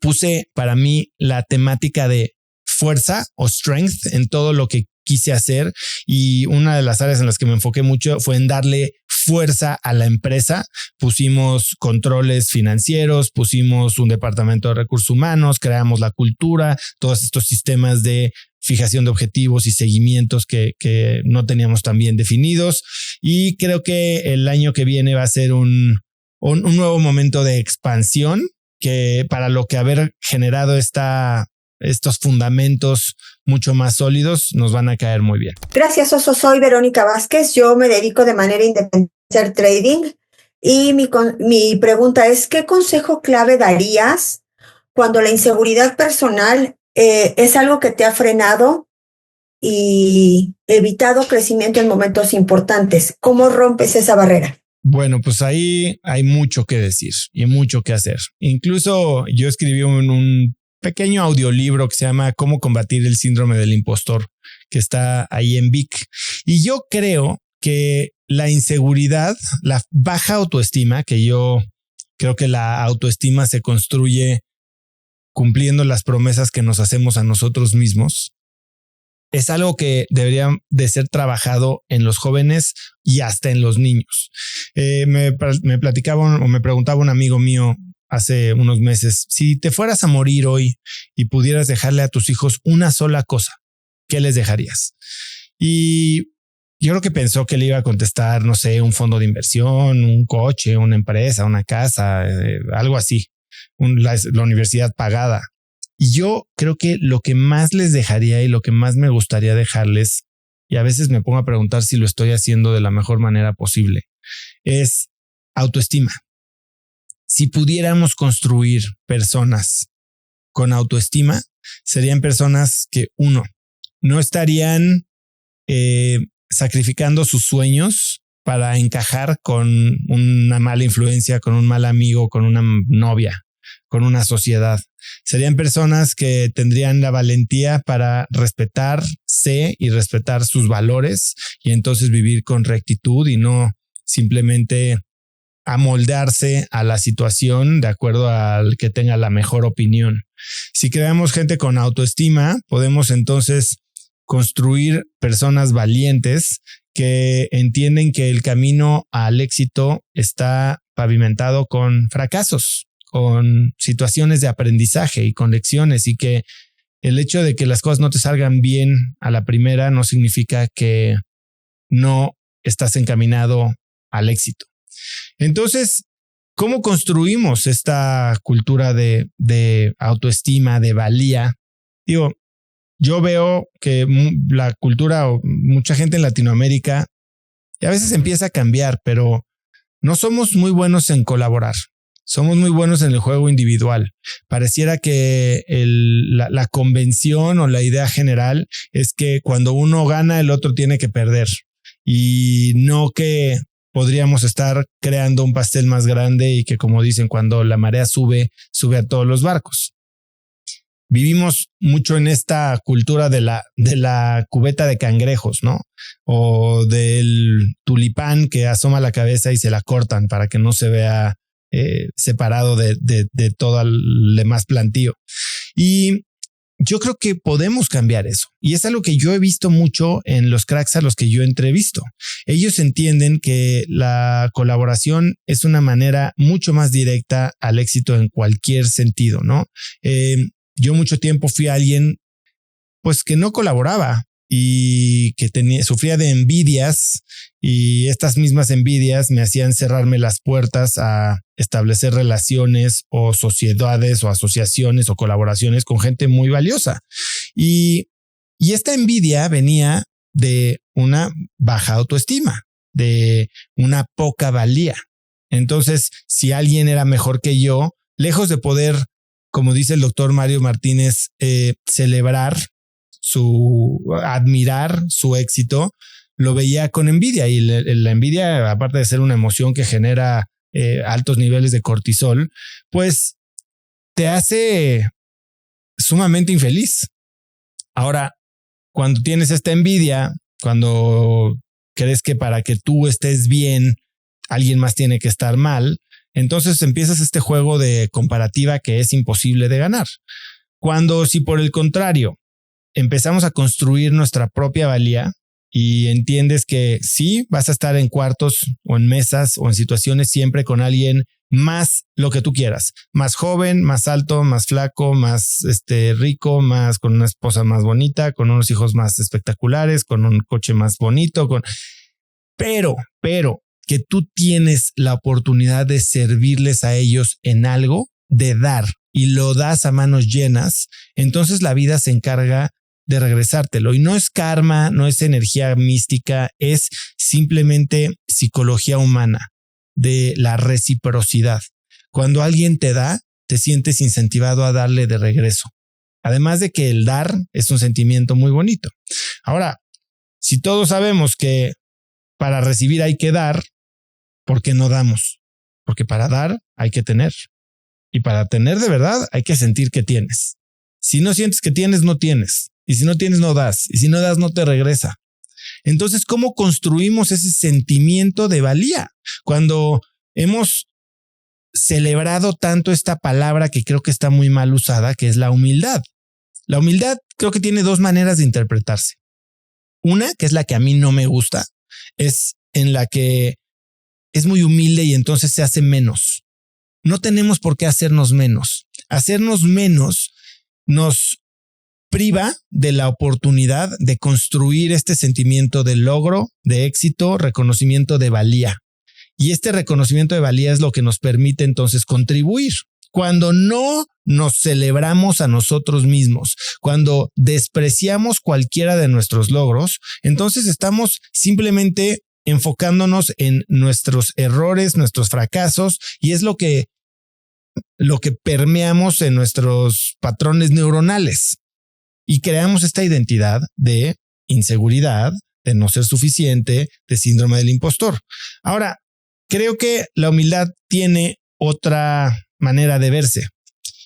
Speaker 1: puse para mí la temática de fuerza o strength en todo lo que quise hacer, y una de las áreas en las que me enfoqué mucho fue en darle fuerza a la empresa. Pusimos controles financieros, pusimos un departamento de recursos humanos, creamos la cultura, todos estos sistemas de fijación de objetivos y seguimientos que no teníamos tan bien definidos, y creo que el año que viene va a ser un nuevo momento de expansión, que para lo que haber generado estos fundamentos mucho más sólidos nos van a caer muy bien.
Speaker 6: Gracias, Oso. Soy Verónica Vázquez. Yo me dedico de manera independiente a hacer trading, y mi pregunta es, ¿qué consejo clave darías cuando la inseguridad personal es algo que te ha frenado y evitado crecimiento en momentos importantes? ¿Cómo rompes esa barrera?
Speaker 1: Bueno, pues ahí hay mucho que decir y mucho que hacer. Incluso yo escribí un pequeño audiolibro que se llama Cómo combatir el síndrome del impostor, que está ahí en Vic. Y yo creo que la inseguridad, la baja autoestima, que yo creo que la autoestima se construye cumpliendo las promesas que nos hacemos a nosotros mismos, es algo que debería de ser trabajado en los jóvenes y hasta en los niños. Me platicaba o me preguntaba un amigo mío hace unos meses, si te fueras a morir hoy y pudieras dejarle a tus hijos una sola cosa, ¿qué les dejarías? Y yo creo que pensó que le iba a contestar, no sé, un fondo de inversión, un coche, una empresa, una casa, algo así, la universidad pagada. Y yo creo que lo que más les dejaría y lo que más me gustaría dejarles, y a veces me pongo a preguntar si lo estoy haciendo de la mejor manera posible, es autoestima. Si pudiéramos construir personas con autoestima, serían personas que, uno, no estarían sacrificando sus sueños para encajar con una mala influencia, con un mal amigo, con una novia, con una sociedad. Serían personas que tendrían la valentía para respetarse y respetar sus valores y entonces vivir con rectitud y no simplemente amoldarse a la situación de acuerdo al que tenga la mejor opinión. Si creamos gente con autoestima, podemos entonces construir personas valientes que entienden que el camino al éxito está pavimentado con fracasos, con situaciones de aprendizaje y con lecciones, y que el hecho de que las cosas no te salgan bien a la primera no significa que no estás encaminado al éxito. Entonces, ¿cómo construimos esta cultura de autoestima, de valía? Digo, yo veo que la cultura o mucha gente en Latinoamérica a veces empieza a cambiar, pero no somos muy buenos en colaborar. Somos muy buenos en el juego individual. Pareciera que la convención o la idea general es que cuando uno gana, el otro tiene que perder. Y no que podríamos estar creando un pastel más grande y que, como dicen, cuando la marea sube, sube a todos los barcos. Vivimos mucho en esta cultura de la cubeta de cangrejos, ¿no? O del tulipán que asoma la cabeza y se la cortan para que no se vea separado de todo el demás plantío. Y yo creo que podemos cambiar eso. Y es algo que yo he visto mucho en los cracks a los que yo entrevisto. Ellos entienden que la colaboración es una manera mucho más directa al éxito en cualquier sentido, ¿no? Yo mucho tiempo fui alguien pues que no colaboraba y que sufría de envidias, y estas mismas envidias me hacían cerrarme las puertas a establecer relaciones o sociedades o asociaciones o colaboraciones con gente muy valiosa. Y esta envidia venía de una baja autoestima, de una poca valía. Entonces, si alguien era mejor que yo, lejos de poder, como dice el doctor Mario Martínez, admirar su éxito, lo veía con envidia. Y la envidia, aparte de ser una emoción que genera altos niveles de cortisol, pues te hace sumamente infeliz. Ahora, cuando tienes esta envidia, cuando crees que para que tú estés bien, alguien más tiene que estar mal, entonces empiezas este juego de comparativa que es imposible de ganar. Cuando, si por el contrario, empezamos a construir nuestra propia valía y entiendes que sí, vas a estar en cuartos o en mesas o en situaciones siempre con alguien más lo que tú quieras, más joven, más alto, más flaco, más rico, más con una esposa más bonita, con unos hijos más espectaculares, con un coche más bonito, pero que tú tienes la oportunidad de servirles a ellos en algo, de dar, y lo das a manos llenas, entonces la vida se encarga de regresártelo. Y no es karma, no es energía mística, es simplemente psicología humana de la reciprocidad. Cuando alguien te da, te sientes incentivado a darle de regreso. Además de que el dar es un sentimiento muy bonito. Ahora, si todos sabemos que para recibir hay que dar, ¿por qué no damos? Porque para dar hay que tener. Y para tener de verdad hay que sentir que tienes. Si no sientes que tienes, no tienes. Y si no tienes, no das. Y si no das, no te regresa. Entonces, ¿cómo construimos ese sentimiento de valía? Cuando hemos celebrado tanto esta palabra que creo que está muy mal usada, que es la humildad. La humildad creo que tiene dos maneras de interpretarse. Una, que es la que a mí no me gusta, es en la que es muy humilde y entonces se hace menos. No tenemos por qué hacernos menos. Hacernos menos nos priva de la oportunidad de construir este sentimiento de logro, de éxito, reconocimiento de valía. Y este reconocimiento de valía es lo que nos permite entonces contribuir. Cuando no nos celebramos a nosotros mismos, cuando despreciamos cualquiera de nuestros logros, entonces estamos simplemente enfocándonos en nuestros errores, nuestros fracasos, y es lo que permeamos en nuestros patrones neuronales. Y creamos esta identidad de inseguridad, de no ser suficiente, de síndrome del impostor. Ahora, creo que la humildad tiene otra manera de verse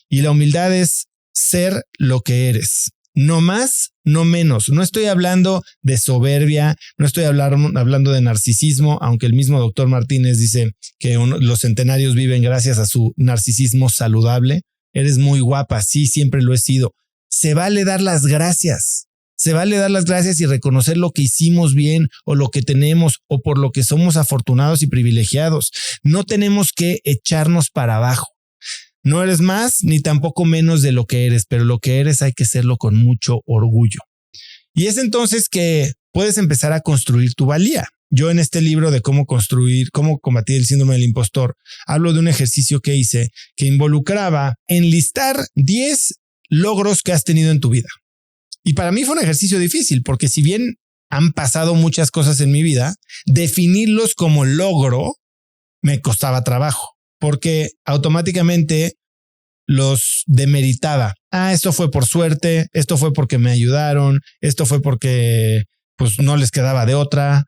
Speaker 1: y la humildad es ser lo que eres. No más, no menos. No estoy hablando de soberbia, no estoy hablando de narcisismo, aunque el mismo doctor Martínez dice que los centenarios viven gracias a su narcisismo saludable. Eres muy guapa, sí, siempre lo he sido. Se vale dar las gracias. Se vale dar las gracias y reconocer lo que hicimos bien o lo que tenemos o por lo que somos afortunados y privilegiados. No tenemos que echarnos para abajo. No eres más ni tampoco menos de lo que eres, pero lo que eres hay que serlo con mucho orgullo. Y es entonces que puedes empezar a construir tu valía. Yo en este libro de cómo combatir el síndrome del impostor, hablo de un ejercicio que hice que involucraba enlistar 10 logros que has tenido en tu vida. Y para mí fue un ejercicio difícil porque si bien han pasado muchas cosas en mi vida, definirlos como logro me costaba trabajo porque automáticamente los demeritaba. Esto fue por suerte, esto fue porque me ayudaron, esto fue porque pues no les quedaba de otra.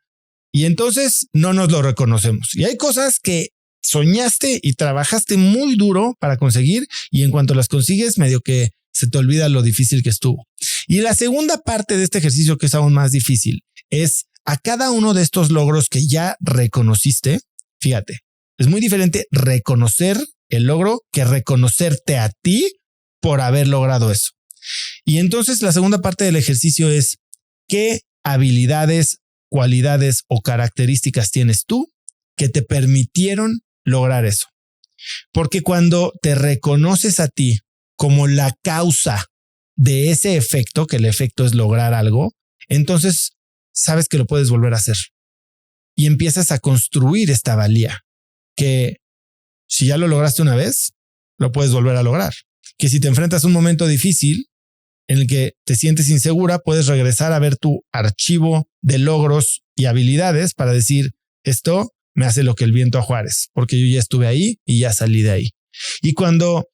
Speaker 1: Y entonces no nos lo reconocemos. Y hay cosas que soñaste y trabajaste muy duro para conseguir y en cuanto las consigues medio que se te olvida lo difícil que estuvo. Y la segunda parte de este ejercicio, que es aún más difícil, es a cada uno de estos logros que ya reconociste. Fíjate, es muy diferente reconocer el logro que reconocerte a ti por haber logrado eso. Y entonces la segunda parte del ejercicio es qué habilidades, cualidades o características tienes tú que te permitieron lograr eso. Porque cuando te reconoces a ti como la causa de ese efecto, que el efecto es lograr algo, entonces sabes que lo puedes volver a hacer y empiezas a construir esta valía que si ya lo lograste una vez, lo puedes volver a lograr. Que si te enfrentas a un momento difícil en el que te sientes insegura, puedes regresar a ver tu archivo de logros y habilidades para decir, esto me hace lo que el viento a Juárez, porque yo ya estuve ahí y ya salí de ahí. Y cuando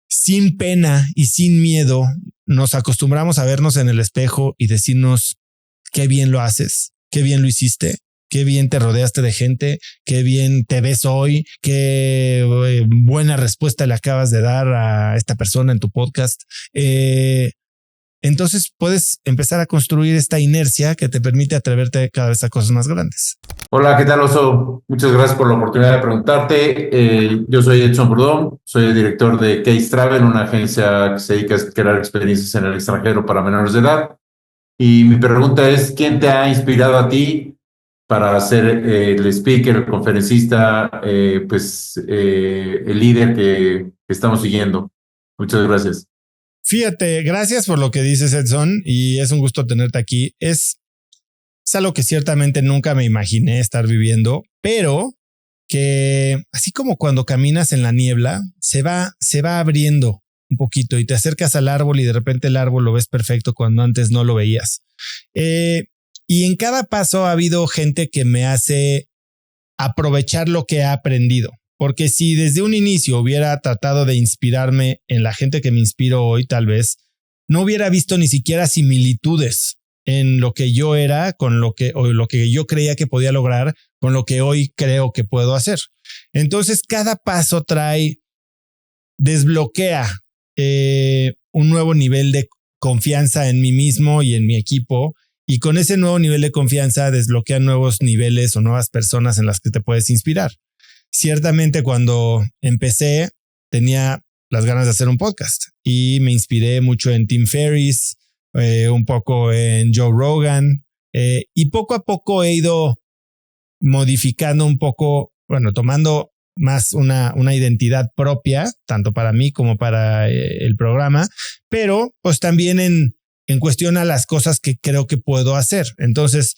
Speaker 1: sin pena y sin miedo nos acostumbramos a vernos en el espejo y decirnos qué bien lo haces, qué bien lo hiciste, qué bien te rodeaste de gente, qué bien te ves hoy, qué buena respuesta le acabas de dar a esta persona en tu podcast. Entonces puedes empezar a construir esta inercia que te permite atreverte cada vez a cosas más grandes.
Speaker 7: Hola, ¿qué tal, Oso? Muchas gracias por la oportunidad de preguntarte. Yo soy Edson Bourdon, soy el director de Case Travel, una agencia que se dedica a crear experiencias en el extranjero para menores de edad. Y mi pregunta es, ¿quién te ha inspirado a ti para ser el speaker, el conferencista, el líder que estamos siguiendo? Muchas gracias.
Speaker 1: Fíjate, gracias por lo que dices, Edson, y es un gusto tenerte aquí. Es algo que ciertamente nunca me imaginé estar viviendo, pero que así como cuando caminas en la niebla, se va abriendo un poquito y te acercas al árbol y de repente el árbol lo ves perfecto cuando antes no lo veías. Y en cada paso ha habido gente que me hace aprovechar lo que he aprendido. Porque si desde un inicio hubiera tratado de inspirarme en la gente que me inspiro hoy, tal vez no hubiera visto ni siquiera similitudes en lo que yo era con lo que yo creía que podía lograr con lo que hoy creo que puedo hacer. Entonces, cada paso desbloquea un nuevo nivel de confianza en mí mismo y en mi equipo. Y con ese nuevo nivel de confianza desbloquea nuevos niveles o nuevas personas en las que te puedes inspirar. Ciertamente cuando empecé tenía las ganas de hacer un podcast y me inspiré mucho en Tim Ferriss, un poco en Joe Rogan y poco a poco he ido modificando un poco, tomando más una identidad propia, tanto para mí como para el programa, pero pues también en cuestión a las cosas que creo que puedo hacer. Entonces,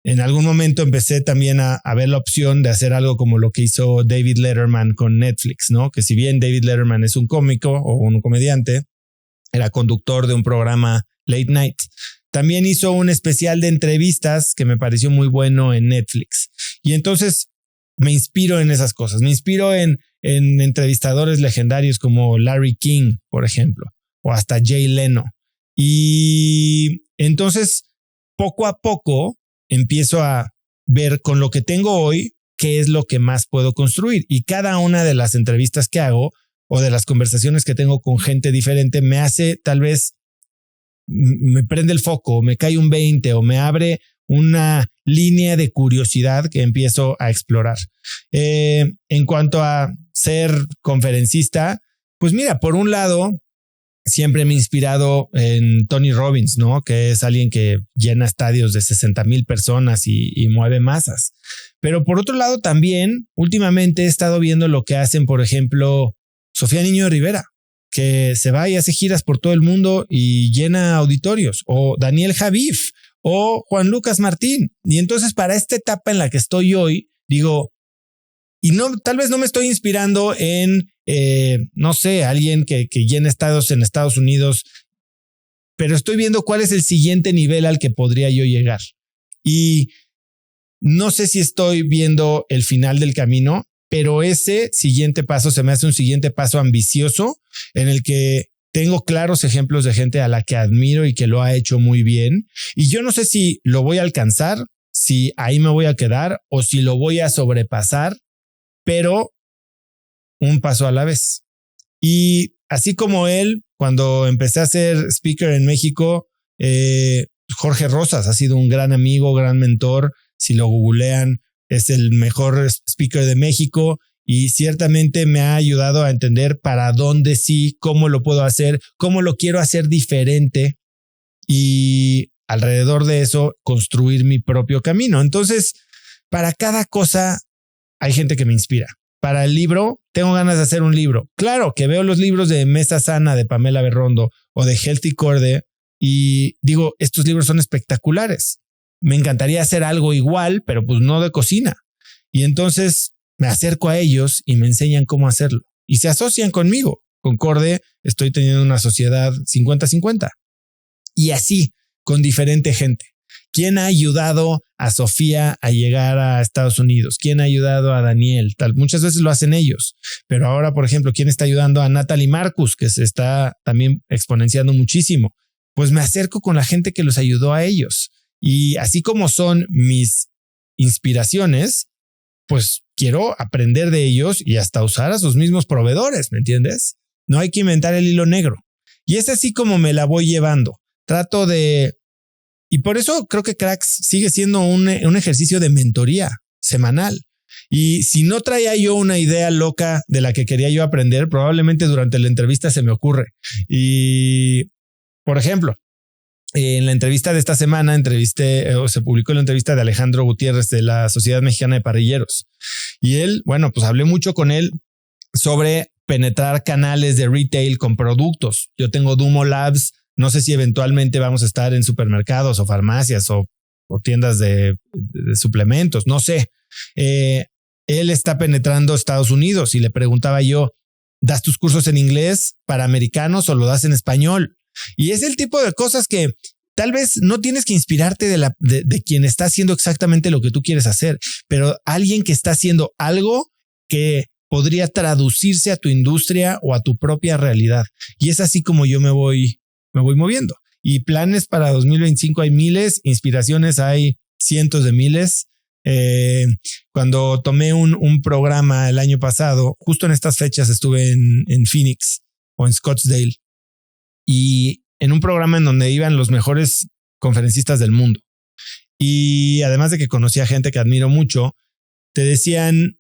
Speaker 1: en algún momento empecé también a ver la opción de hacer algo como lo que hizo David Letterman con Netflix, ¿no? Que si bien David Letterman es un cómico o un comediante, era conductor de un programa late night. También hizo un especial de entrevistas que me pareció muy bueno en Netflix. Y entonces me inspiro en esas cosas. Me inspiro en entrevistadores legendarios como Larry King, por ejemplo, o hasta Jay Leno. Y entonces, poco a poco, empiezo a ver con lo que tengo hoy qué es lo que más puedo construir. Y cada una de las entrevistas que hago o de las conversaciones que tengo con gente diferente me hace, tal vez me prende el foco, me cae un 20 o me abre una línea de curiosidad que empiezo a explorar. En cuanto a ser conferencista, pues mira, por un lado, siempre me he inspirado en Tony Robbins, ¿no? Que es alguien que llena estadios de 60,000 personas y mueve masas. Pero por otro lado también, últimamente he estado viendo lo que hacen, por ejemplo, Sofía Niño de Rivera, que se va y hace giras por todo el mundo y llena auditorios, o Daniel Javif, o Juan Lucas Martín. Y entonces para esta etapa en la que estoy hoy, digo, y no, tal vez no me estoy inspirando en, no sé, alguien que llena estadios en Estados Unidos, pero estoy viendo cuál es el siguiente nivel al que podría yo llegar. Y no sé si estoy viendo el final del camino, pero ese siguiente paso se me hace un siguiente paso ambicioso en el que tengo claros ejemplos de gente a la que admiro y que lo ha hecho muy bien. Y yo no sé si lo voy a alcanzar, si ahí me voy a quedar o si lo voy a sobrepasar, pero un paso a la vez. Y así como él, cuando empecé a ser speaker en México, Jorge Rosas ha sido un gran amigo, gran mentor. Si lo googlean, es el mejor speaker de México y ciertamente me ha ayudado a entender para dónde sí, cómo lo puedo hacer, cómo lo quiero hacer diferente y alrededor de eso construir mi propio camino. Entonces, para cada cosa hay gente que me inspira. Para el libro, tengo ganas de hacer un libro. Claro que veo los libros de Mesa Sana de Pamela Berrondo o de Healthy Corde y digo, estos libros son espectaculares. Me encantaría hacer algo igual, pero pues no de cocina. Y entonces me acerco a ellos y me enseñan cómo hacerlo. Y se asocian conmigo. Con Corde estoy teniendo una sociedad 50-50. Y así, con diferente gente. ¿Quién ha ayudado a Sofía a llegar a Estados Unidos? ¿Quién ha ayudado a Daniel? Muchas veces lo hacen ellos. Pero ahora, por ejemplo, ¿quién está ayudando a Natalie Marcus, que se está también exponenciando muchísimo? Pues me acerco con la gente que los ayudó a ellos. Y así como son mis inspiraciones, pues quiero aprender de ellos y hasta usar a sus mismos proveedores, ¿me entiendes? No hay que inventar el hilo negro. Y es así como me la voy llevando. Trato de... Y por eso creo que Cracks sigue siendo un ejercicio de mentoría semanal. Y si no traía yo una idea loca de la que quería yo aprender, probablemente durante la entrevista se me ocurre. Y, por ejemplo, en la entrevista de esta semana se publicó la entrevista de Alejandro Gutiérrez de la Sociedad Mexicana de Parrilleros. Y él, bueno, pues hablé mucho con él sobre penetrar canales de retail con productos. Yo tengo Dumo Labs. No sé si eventualmente vamos a estar en supermercados o farmacias o tiendas de suplementos. No sé. Él está penetrando Estados Unidos y le preguntaba yo, ¿das tus cursos en inglés para americanos o lo das en español? Y es el tipo de cosas que tal vez no tienes que inspirarte de quien está haciendo exactamente lo que tú quieres hacer, pero alguien que está haciendo algo que podría traducirse a tu industria o a tu propia realidad. Y es así como yo me voy moviendo. Y planes para 2025 hay miles, inspiraciones hay cientos de miles. Cuando tomé un programa el año pasado, justo en estas fechas estuve en Phoenix o en Scottsdale. Y en un programa en donde iban los mejores conferencistas del mundo. Y además de que conocí a gente que admiro mucho, te decían,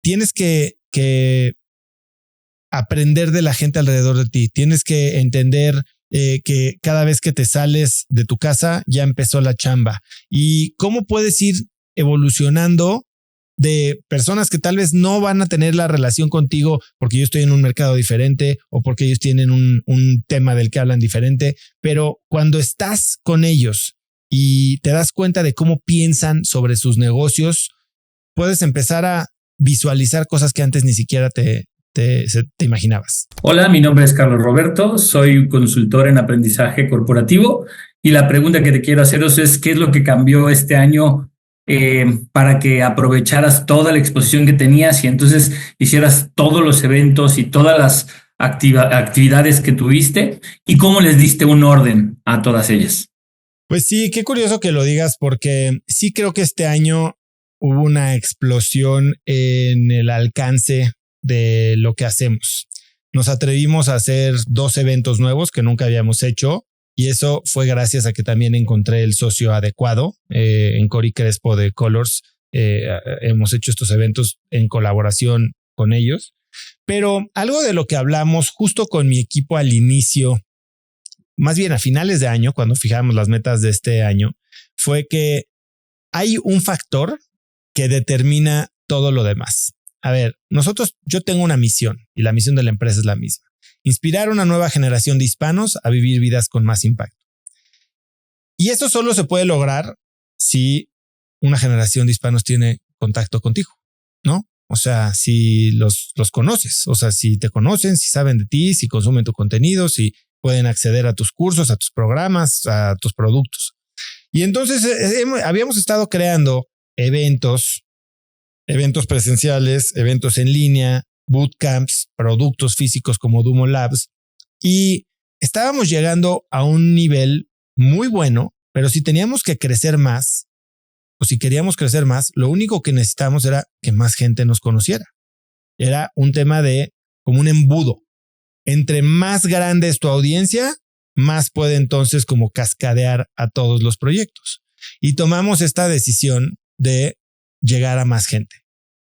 Speaker 1: tienes que aprender de la gente alrededor de ti. Tienes que entender que cada vez que te sales de tu casa ya empezó la chamba. Y cómo puedes ir evolucionando de personas que tal vez no van a tener la relación contigo porque yo estoy en un mercado diferente o porque ellos tienen un tema del que hablan diferente, pero cuando estás con ellos y te das cuenta de cómo piensan sobre sus negocios, puedes empezar a visualizar cosas que antes ni siquiera te imaginabas.
Speaker 8: Hola, mi nombre es Carlos Roberto, soy consultor en aprendizaje corporativo y la pregunta que te quiero haceros es ¿qué es lo que cambió este año para que aprovecharas toda la exposición que tenías y entonces hicieras todos los eventos y todas las actividades que tuviste y cómo les diste un orden a todas ellas?
Speaker 1: Pues sí, qué curioso que lo digas, porque sí creo que este año hubo una explosión en el alcance de lo que hacemos. Nos atrevimos a hacer 2 eventos nuevos que nunca habíamos hecho, y eso fue gracias a que también encontré el socio adecuado en Cory Crespo de Colors. Hemos hecho estos eventos en colaboración con ellos, pero algo de lo que hablamos justo con mi equipo al inicio, más bien a finales de año, cuando fijamos las metas de este año, fue que hay un factor que determina todo lo demás. A ver, yo tengo una misión y la misión de la empresa es la misma: inspirar a una nueva generación de hispanos a vivir vidas con más impacto. Y eso solo se puede lograr si una generación de hispanos tiene contacto contigo, ¿no? O sea, si los conoces, o sea, si te conocen, si saben de ti, si consumen tu contenido, si pueden acceder a tus cursos, a tus programas, a tus productos. Y entonces habíamos estado creando eventos presenciales, eventos en línea, bootcamps, productos físicos como Dumo Labs, y estábamos llegando a un nivel muy bueno, pero si teníamos que crecer más, o si queríamos crecer más, lo único que necesitábamos era que más gente nos conociera. Era un tema de como un embudo. Entre más grande es tu audiencia, más puede entonces como cascadear a todos los proyectos. Y tomamos esta decisión de llegar a más gente.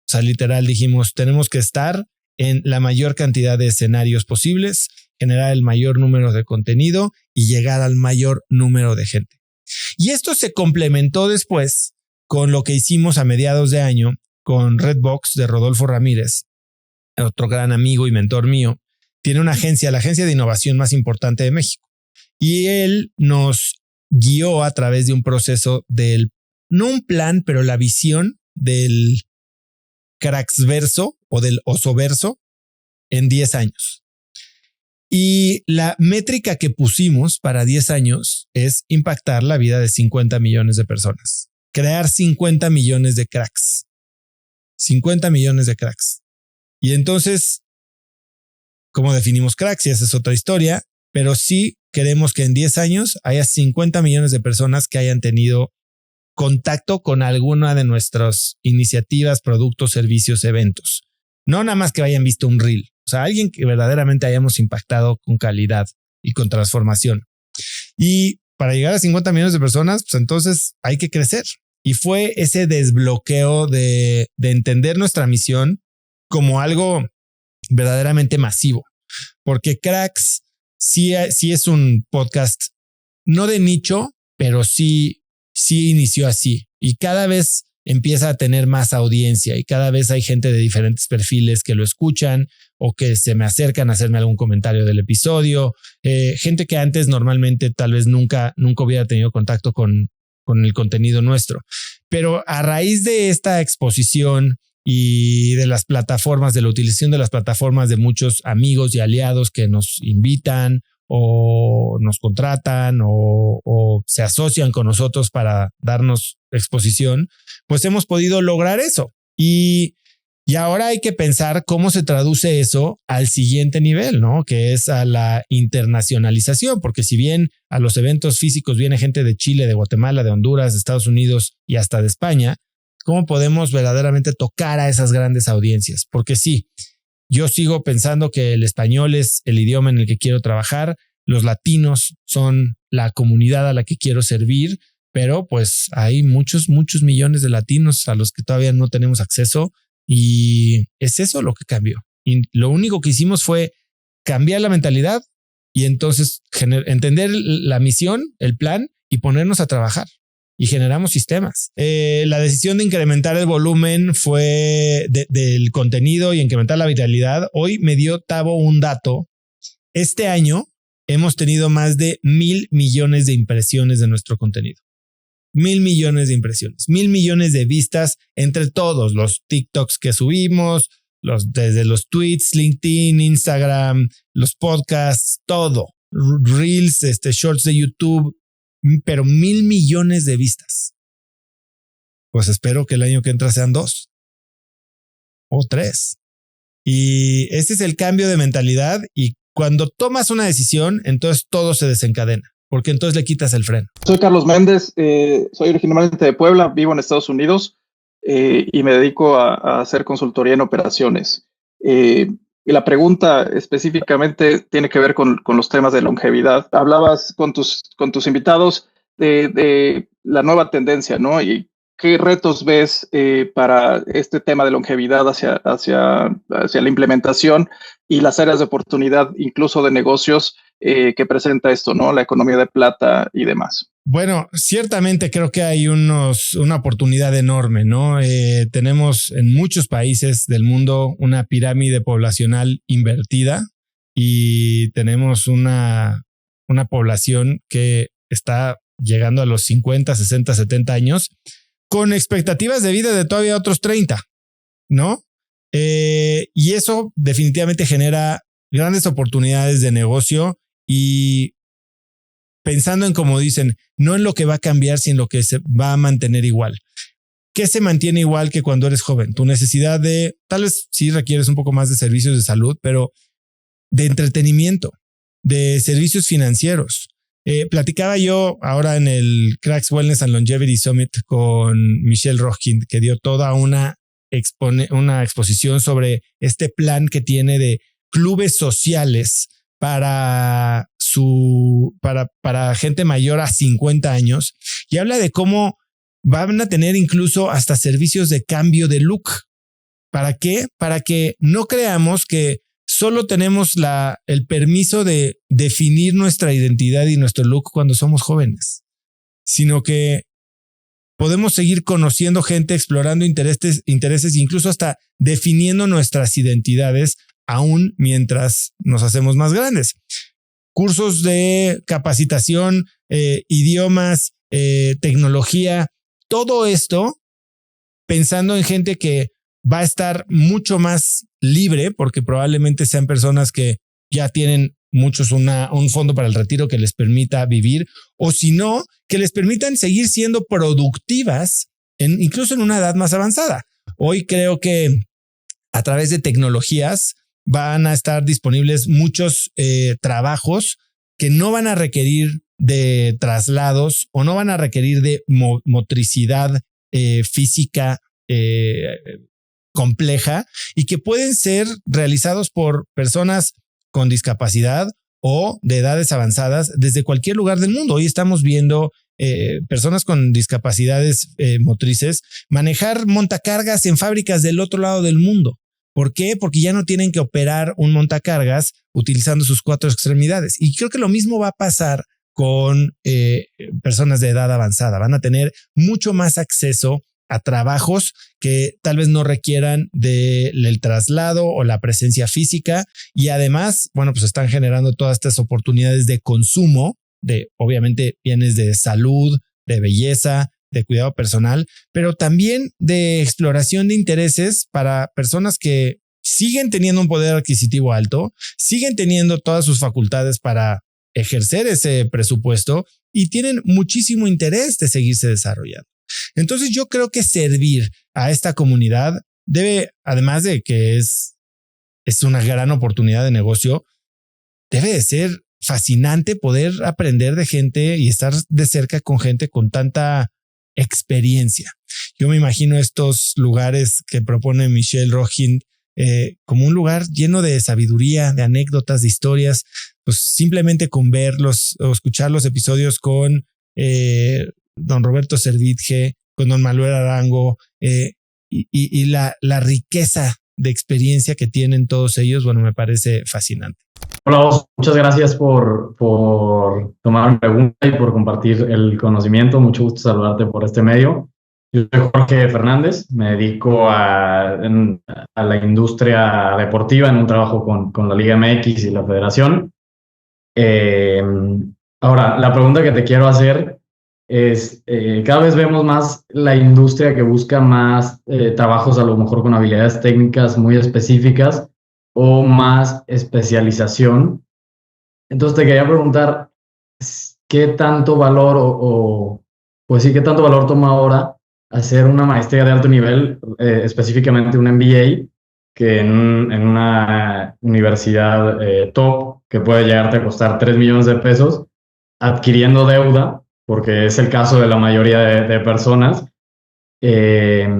Speaker 1: O sea, literal dijimos, tenemos que estar en la mayor cantidad de escenarios posibles, generar el mayor número de contenido y llegar al mayor número de gente. Y esto se complementó después con lo que hicimos a mediados de año con Redbox de Rodolfo Ramírez, otro gran amigo y mentor mío. Tiene una agencia, la agencia de innovación más importante de México. Y él nos guió a través de un proceso no un plan, pero la visión del Cracksverso o del Osoverso en 10 años. Y la métrica que pusimos para 10 años es impactar la vida de 50 millones de personas. Crear 50 millones de cracks. 50 millones de cracks. Y entonces, ¿cómo definimos cracks? Y esa es otra historia, pero sí queremos que en 10 años haya 50 millones de personas que hayan tenido contacto con alguna de nuestras iniciativas, productos, servicios, eventos. No nada más que hayan visto un reel. O sea, alguien que verdaderamente hayamos impactado con calidad y con transformación. Y para llegar a 50 millones de personas, pues entonces hay que crecer. Y fue ese desbloqueo de entender nuestra misión como algo verdaderamente masivo. Porque Cracks sí es un podcast no de nicho, pero sí inició así. Y cada vez empieza a tener más audiencia y cada vez hay gente de diferentes perfiles que lo escuchan o que se me acercan a hacerme algún comentario del episodio. Gente que antes normalmente tal vez nunca hubiera tenido contacto con el contenido nuestro. Pero a raíz de esta exposición y de las plataformas, de la utilización de las plataformas de muchos amigos y aliados que nos invitan o nos contratan o se asocian con nosotros para darnos exposición, pues hemos podido lograr eso. Y ahora hay que pensar cómo se traduce eso al siguiente nivel, ¿no? Que es a la internacionalización, porque si bien a los eventos físicos viene gente de Chile, de Guatemala, de Honduras, de Estados Unidos y hasta de España, ¿cómo podemos verdaderamente tocar a esas grandes audiencias? Porque sí, yo sigo pensando que el español es el idioma en el que quiero trabajar, los latinos son la comunidad a la que quiero servir, pero pues hay muchos millones de latinos a los que todavía no tenemos acceso y es eso lo que cambió. Y lo único que hicimos fue cambiar la mentalidad y entonces entender la misión, el plan y ponernos a trabajar. Y generamos sistemas. La decisión de incrementar el volumen fue del contenido y incrementar la viralidad. Hoy me dio Tavo un dato. Este año hemos tenido más de 1,000 millones de impresiones de nuestro contenido. 1,000 millones de impresiones, 1,000 millones de vistas entre todos los TikToks que subimos, desde los tweets, LinkedIn, Instagram, los podcasts, todo. Reels, shorts de YouTube. Pero 1,000 millones de vistas. Pues espero que el año que entra sean 2 o 3. Y ese es el cambio de mentalidad. Y cuando tomas una decisión, entonces todo se desencadena. porque entonces le quitas el freno.
Speaker 9: Soy Carlos Méndez, soy originalmente de Puebla, vivo en Estados Unidos y me dedico a hacer consultoría en operaciones. Y la pregunta específicamente tiene que ver con los temas de longevidad. Hablabas con tus invitados de la nueva tendencia, ¿no? Y qué retos ves para este tema de longevidad hacia la implementación y las áreas de oportunidad, incluso de negocios que presenta esto, ¿no? La economía de plata y demás.
Speaker 1: Bueno, ciertamente creo que hay una oportunidad enorme, ¿no? Tenemos en muchos países del mundo una pirámide poblacional invertida y tenemos una población que está llegando a los 50, 60, 70 años con expectativas de vida de todavía otros 30, ¿no? Y eso definitivamente genera grandes oportunidades de negocio y pensando en, como dicen, no en lo que va a cambiar, sino en lo que se va a mantener igual. ¿Qué se mantiene igual que cuando eres joven? Tu necesidad de, tal vez sí requieres un poco más de servicios de salud, pero de entretenimiento, de servicios financieros. Platicaba yo ahora en el Cracks Wellness and Longevity Summit con Michelle Rochkin, que dio toda una exposición sobre este plan que tiene de clubes sociales para gente mayor a 50 años, y habla de cómo van a tener incluso hasta servicios de cambio de look. ¿Para qué? Para que no creamos que solo tenemos el permiso de definir nuestra identidad y nuestro look cuando somos jóvenes, sino que podemos seguir conociendo gente, explorando intereses, incluso hasta definiendo nuestras identidades aún mientras nos hacemos más grandes. Cursos de capacitación, idiomas, tecnología, todo esto pensando en gente que va a estar mucho más libre, porque probablemente sean personas que ya tienen muchos un fondo para el retiro que les permita vivir, o si no, que les permitan seguir siendo productivas incluso en una edad más avanzada. Hoy creo que a través de tecnologías van a estar disponibles muchos trabajos que no van a requerir de traslados o no van a requerir de motricidad física compleja, y que pueden ser realizados por personas con discapacidad o de edades avanzadas desde cualquier lugar del mundo. Hoy estamos viendo personas con discapacidades motrices manejar montacargas en fábricas del otro lado del mundo. ¿Por qué? Porque ya no tienen que operar un montacargas utilizando sus 4 extremidades. Y creo que lo mismo va a pasar con personas de edad avanzada. Van a tener mucho más acceso a trabajos que tal vez no requieran del traslado o la presencia física, y además, bueno, pues están generando todas estas oportunidades de consumo de, obviamente, bienes de salud, de belleza, de cuidado personal, pero también de exploración de intereses para personas que siguen teniendo un poder adquisitivo alto, siguen teniendo todas sus facultades para ejercer ese presupuesto y tienen muchísimo interés de seguirse desarrollando. Entonces yo creo que servir a esta comunidad debe, además de que es una gran oportunidad de negocio, debe de ser fascinante poder aprender de gente y estar de cerca con gente con tanta experiencia. Yo me imagino estos lugares que propone Michelle Rochkin como un lugar lleno de sabiduría, de anécdotas, de historias, pues simplemente con verlos o escuchar los episodios con don Roberto Servitje, con don Manuel Arango, y la riqueza de experiencia que tienen todos ellos, bueno, me parece fascinante.
Speaker 10: Hola, vos. Muchas gracias por tomar mi pregunta y por compartir el conocimiento. Mucho gusto saludarte por este medio. Yo soy Jorge Fernández, me dedico a la industria deportiva en un trabajo con la Liga MX y la Federación. Ahora, la pregunta que te quiero hacer es, cada vez vemos más la industria que busca más trabajos a lo mejor con habilidades técnicas muy específicas o más especialización. Entonces te quería preguntar, ¿qué tanto valor qué tanto valor toma ahora hacer una maestría de alto nivel, específicamente un MBA, que en una universidad top que puede llegarte a costar 3 millones de pesos, adquiriendo deuda, porque es el caso de la mayoría de personas, que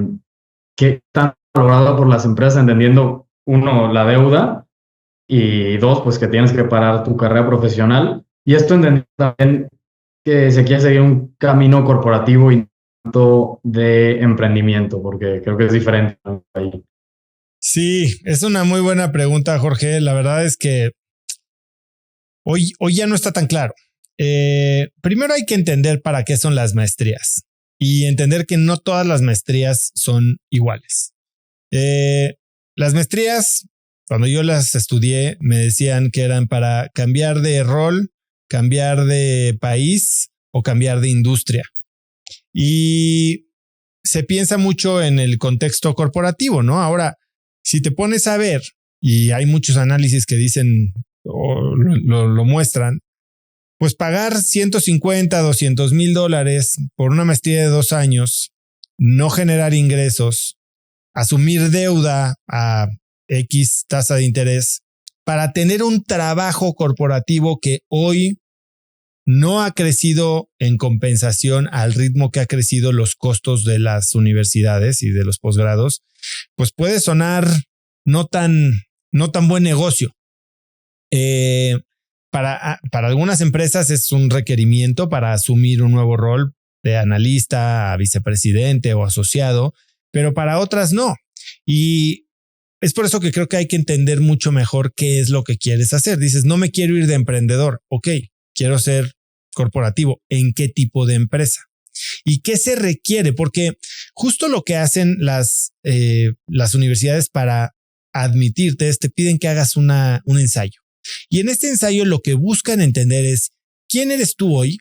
Speaker 10: están valoradas por las empresas, entendiendo, uno, la deuda, y dos, pues que tienes que parar tu carrera profesional. Y esto entendiendo también que se quiere seguir un camino corporativo y no de emprendimiento, porque creo que es diferente ahí.
Speaker 1: Sí, es una muy buena pregunta, Jorge. La verdad es que hoy ya no está tan claro. Primero hay que entender para qué son las maestrías y entender que no todas las maestrías son iguales. Las maestrías, cuando yo las estudié, me decían que eran para cambiar de rol, cambiar de país o cambiar de industria. Y se piensa mucho en el contexto corporativo, ¿no? Ahora, si te pones a ver, y hay muchos análisis que dicen o lo muestran, pues pagar $150,000, $200,000 por una maestría de 2 años, no generar ingresos, asumir deuda a X tasa de interés para tener un trabajo corporativo que hoy no ha crecido en compensación al ritmo que ha crecido los costos de las universidades y de los posgrados, pues puede sonar no tan buen negocio. Para algunas empresas es un requerimiento para asumir un nuevo rol de analista a vicepresidente o asociado, pero para otras no. Y es por eso que creo que hay que entender mucho mejor qué es lo que quieres hacer. Dices, no me quiero ir de emprendedor. Ok, quiero ser corporativo. ¿En qué tipo de empresa? ¿Y qué se requiere? Porque justo lo que hacen las universidades para admitirte es te piden que hagas un ensayo. Y en este ensayo lo que buscan entender es quién eres tú hoy,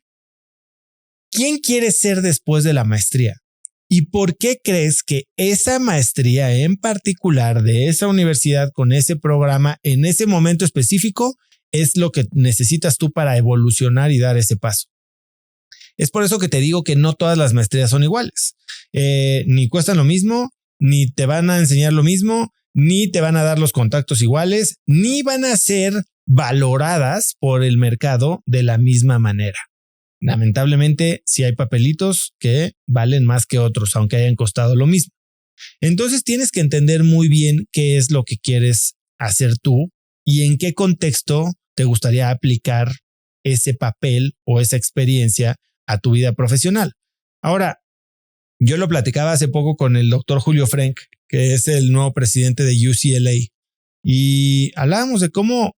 Speaker 1: quién quieres ser después de la maestría y por qué crees que esa maestría en particular de esa universidad con ese programa en ese momento específico es lo que necesitas tú para evolucionar y dar ese paso. Es por eso que te digo que no todas las maestrías son iguales. Ni cuestan lo mismo, ni te van a enseñar lo mismo, ni te van a dar los contactos iguales, ni van a ser valoradas por el mercado de la misma manera. Lamentablemente, sí hay papelitos que valen más que otros, aunque hayan costado lo mismo. Entonces tienes que entender muy bien qué es lo que quieres hacer tú y en qué contexto te gustaría aplicar ese papel o esa experiencia a tu vida profesional. Ahora, yo lo platicaba hace poco con el doctor Julio Frenk, que es el nuevo presidente de UCLA, y hablábamos de cómo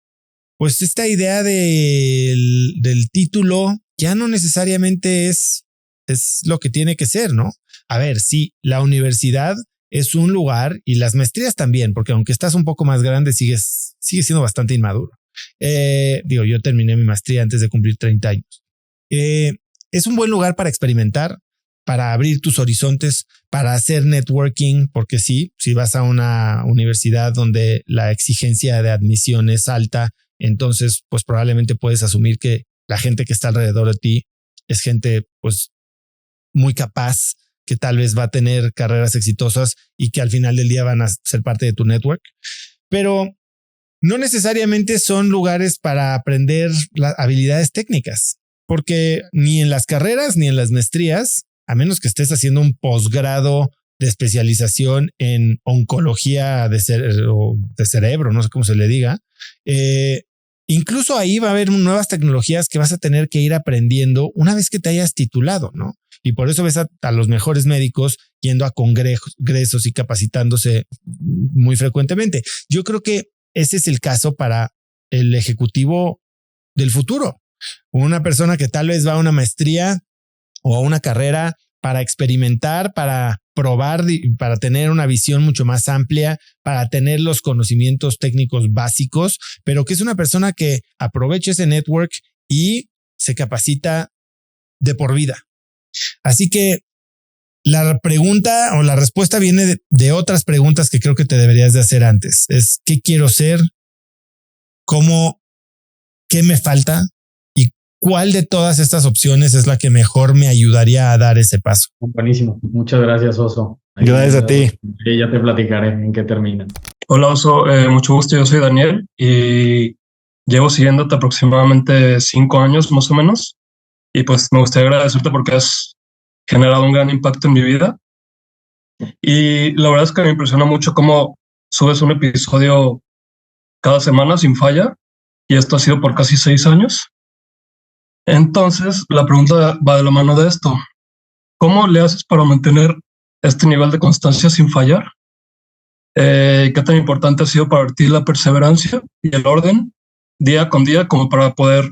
Speaker 1: pues esta idea del título ya no necesariamente es lo que tiene que ser, ¿no? A ver, sí, la universidad es un lugar y las maestrías también, porque aunque estás un poco más grande, sigues siendo bastante inmaduro. Yo terminé mi maestría antes de cumplir 30 años. Es un buen lugar para experimentar, para abrir tus horizontes, para hacer networking, porque sí, si vas a una universidad donde la exigencia de admisión es alta, entonces pues probablemente puedes asumir que la gente que está alrededor de ti es gente pues muy capaz, que tal vez va a tener carreras exitosas y que al final del día van a ser parte de tu network. Pero no necesariamente son lugares para aprender las habilidades técnicas, porque ni en las carreras ni en las maestrías, a menos que estés haciendo un posgrado de especialización en oncología de cerebro, no sé cómo se le diga, incluso ahí va a haber nuevas tecnologías que vas a tener que ir aprendiendo una vez que te hayas titulado, ¿no? Y por eso ves a los mejores médicos yendo a congresos y capacitándose muy frecuentemente. Yo creo que ese es el caso para el ejecutivo del futuro. Una persona que tal vez va a una maestría o a una carrera para experimentar, para probar, para tener una visión mucho más amplia, para tener los conocimientos técnicos básicos, pero que es una persona que aprovecha ese network y se capacita de por vida. Así que la pregunta o la respuesta viene de otras preguntas que creo que te deberías de hacer antes. Es ¿qué quiero ser? ¿Qué me falta? ¿Y cuál de todas estas opciones es la que mejor me ayudaría a dar ese paso?
Speaker 10: Buenísimo. Muchas gracias, Oso.
Speaker 1: Gracias a ti.
Speaker 10: Y ya te platicaré en qué termina.
Speaker 11: Hola, Oso. Mucho gusto. Yo soy Daniel y llevo siguiéndote aproximadamente 5 años más o menos. y pues me gustaría agradecerte porque has generado un gran impacto en mi vida. Y la verdad es que me impresiona mucho cómo subes un episodio cada semana sin falla, y esto ha sido por casi 6 años. Entonces, la pregunta va de la mano de esto. ¿Cómo le haces para mantener este nivel de constancia sin fallar? ¿Qué tan importante ha sido para ti la perseverancia y el orden día con día como para poder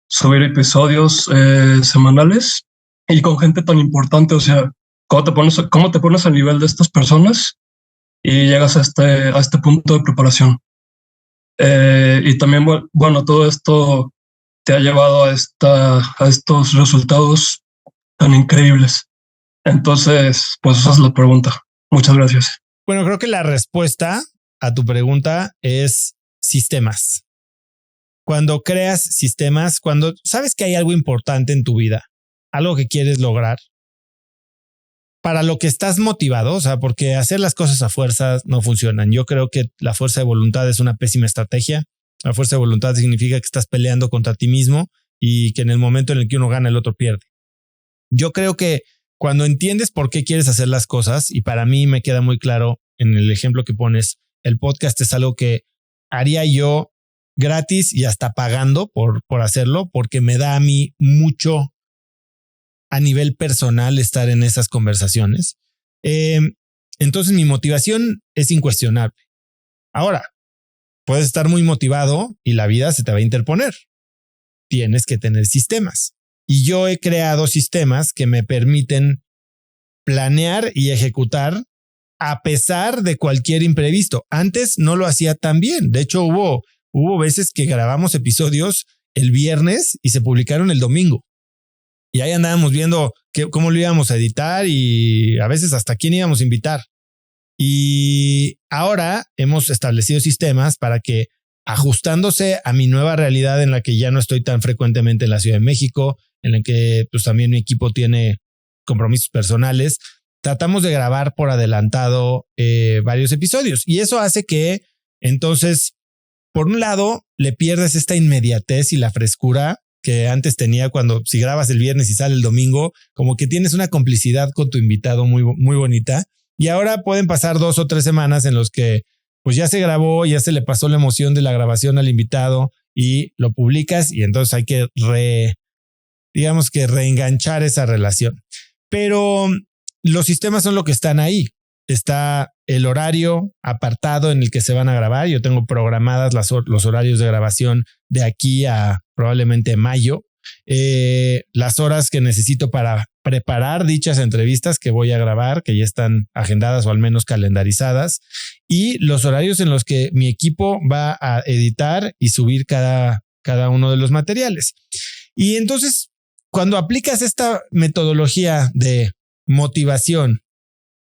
Speaker 11: subir episodios semanales y con gente tan importante? O sea, ¿cómo te pones al nivel de estas personas y llegas a este punto de preparación? Y también, bueno, todo esto te ha llevado a estos resultados tan increíbles. Entonces, pues esa es la pregunta. Muchas gracias.
Speaker 1: Bueno, creo que la respuesta a tu pregunta es sistemas. Cuando creas sistemas, cuando sabes que hay algo importante en tu vida, algo que quieres lograr, para lo que estás motivado, o sea, porque hacer las cosas a fuerzas no funcionan. Yo creo que la fuerza de voluntad es una pésima estrategia. La fuerza de voluntad significa que estás peleando contra ti mismo y que en el momento en el que uno gana, el otro pierde. Yo creo que cuando entiendes por qué quieres hacer las cosas, y para mí me queda muy claro en el ejemplo que pones, el podcast es algo que haría yo gratis y hasta pagando por hacerlo, porque me da a mí mucho a nivel personal estar en esas conversaciones. Entonces mi motivación es incuestionable. Ahora, puedes estar muy motivado y la vida se te va a interponer. Tienes que tener sistemas. Y yo he creado sistemas que me permiten planear y ejecutar a pesar de cualquier imprevisto. Antes no lo hacía tan bien. De hecho, hubo veces que grabamos episodios el viernes y se publicaron el domingo. Y ahí andábamos viendo cómo lo íbamos a editar y a veces hasta quién íbamos a invitar. Y ahora hemos establecido sistemas para que, ajustándose a mi nueva realidad en la que ya no estoy tan frecuentemente en la Ciudad de México, en la que pues también mi equipo tiene compromisos personales, tratamos de grabar por adelantado varios episodios. Y eso hace que entonces, por un lado, le pierdes esta inmediatez y la frescura que antes tenía cuando si grabas el viernes y sale el domingo, como que tienes una complicidad con tu invitado muy, muy bonita. Y ahora pueden pasar 2 o 3 semanas en los que pues ya se grabó, ya se le pasó la emoción de la grabación al invitado y lo publicas y entonces hay que reenganchar esa relación. Pero los sistemas son lo que están ahí. Está el horario apartado en el que se van a grabar. Yo tengo programadas los horarios de grabación de aquí a probablemente mayo. Las horas que necesito para preparar dichas entrevistas que voy a grabar, que ya están agendadas o al menos calendarizadas, y los horarios en los que mi equipo va a editar y subir cada uno de los materiales. Y entonces, cuando aplicas esta metodología de motivación,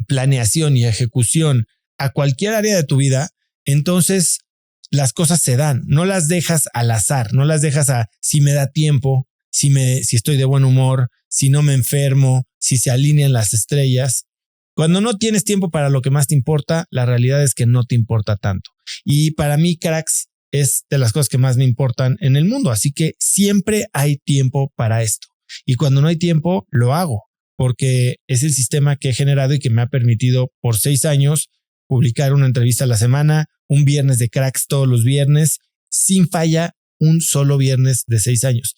Speaker 1: planeación y ejecución a cualquier área de tu vida, entonces las cosas se dan. No las dejas al azar, no las dejas a si me da tiempo, si estoy de buen humor, si no me enfermo, si se alinean las estrellas. Cuando no tienes tiempo para lo que más te importa, la realidad es que no te importa tanto. Y para mí, Cracks es de las cosas que más me importan en el mundo. Así que siempre hay tiempo para esto. Y cuando no hay tiempo, lo hago, porque es el sistema que he generado y que me ha permitido por 6 años publicar una entrevista a la semana, un viernes de Cracks todos los viernes, sin falla, un solo viernes de 6 años.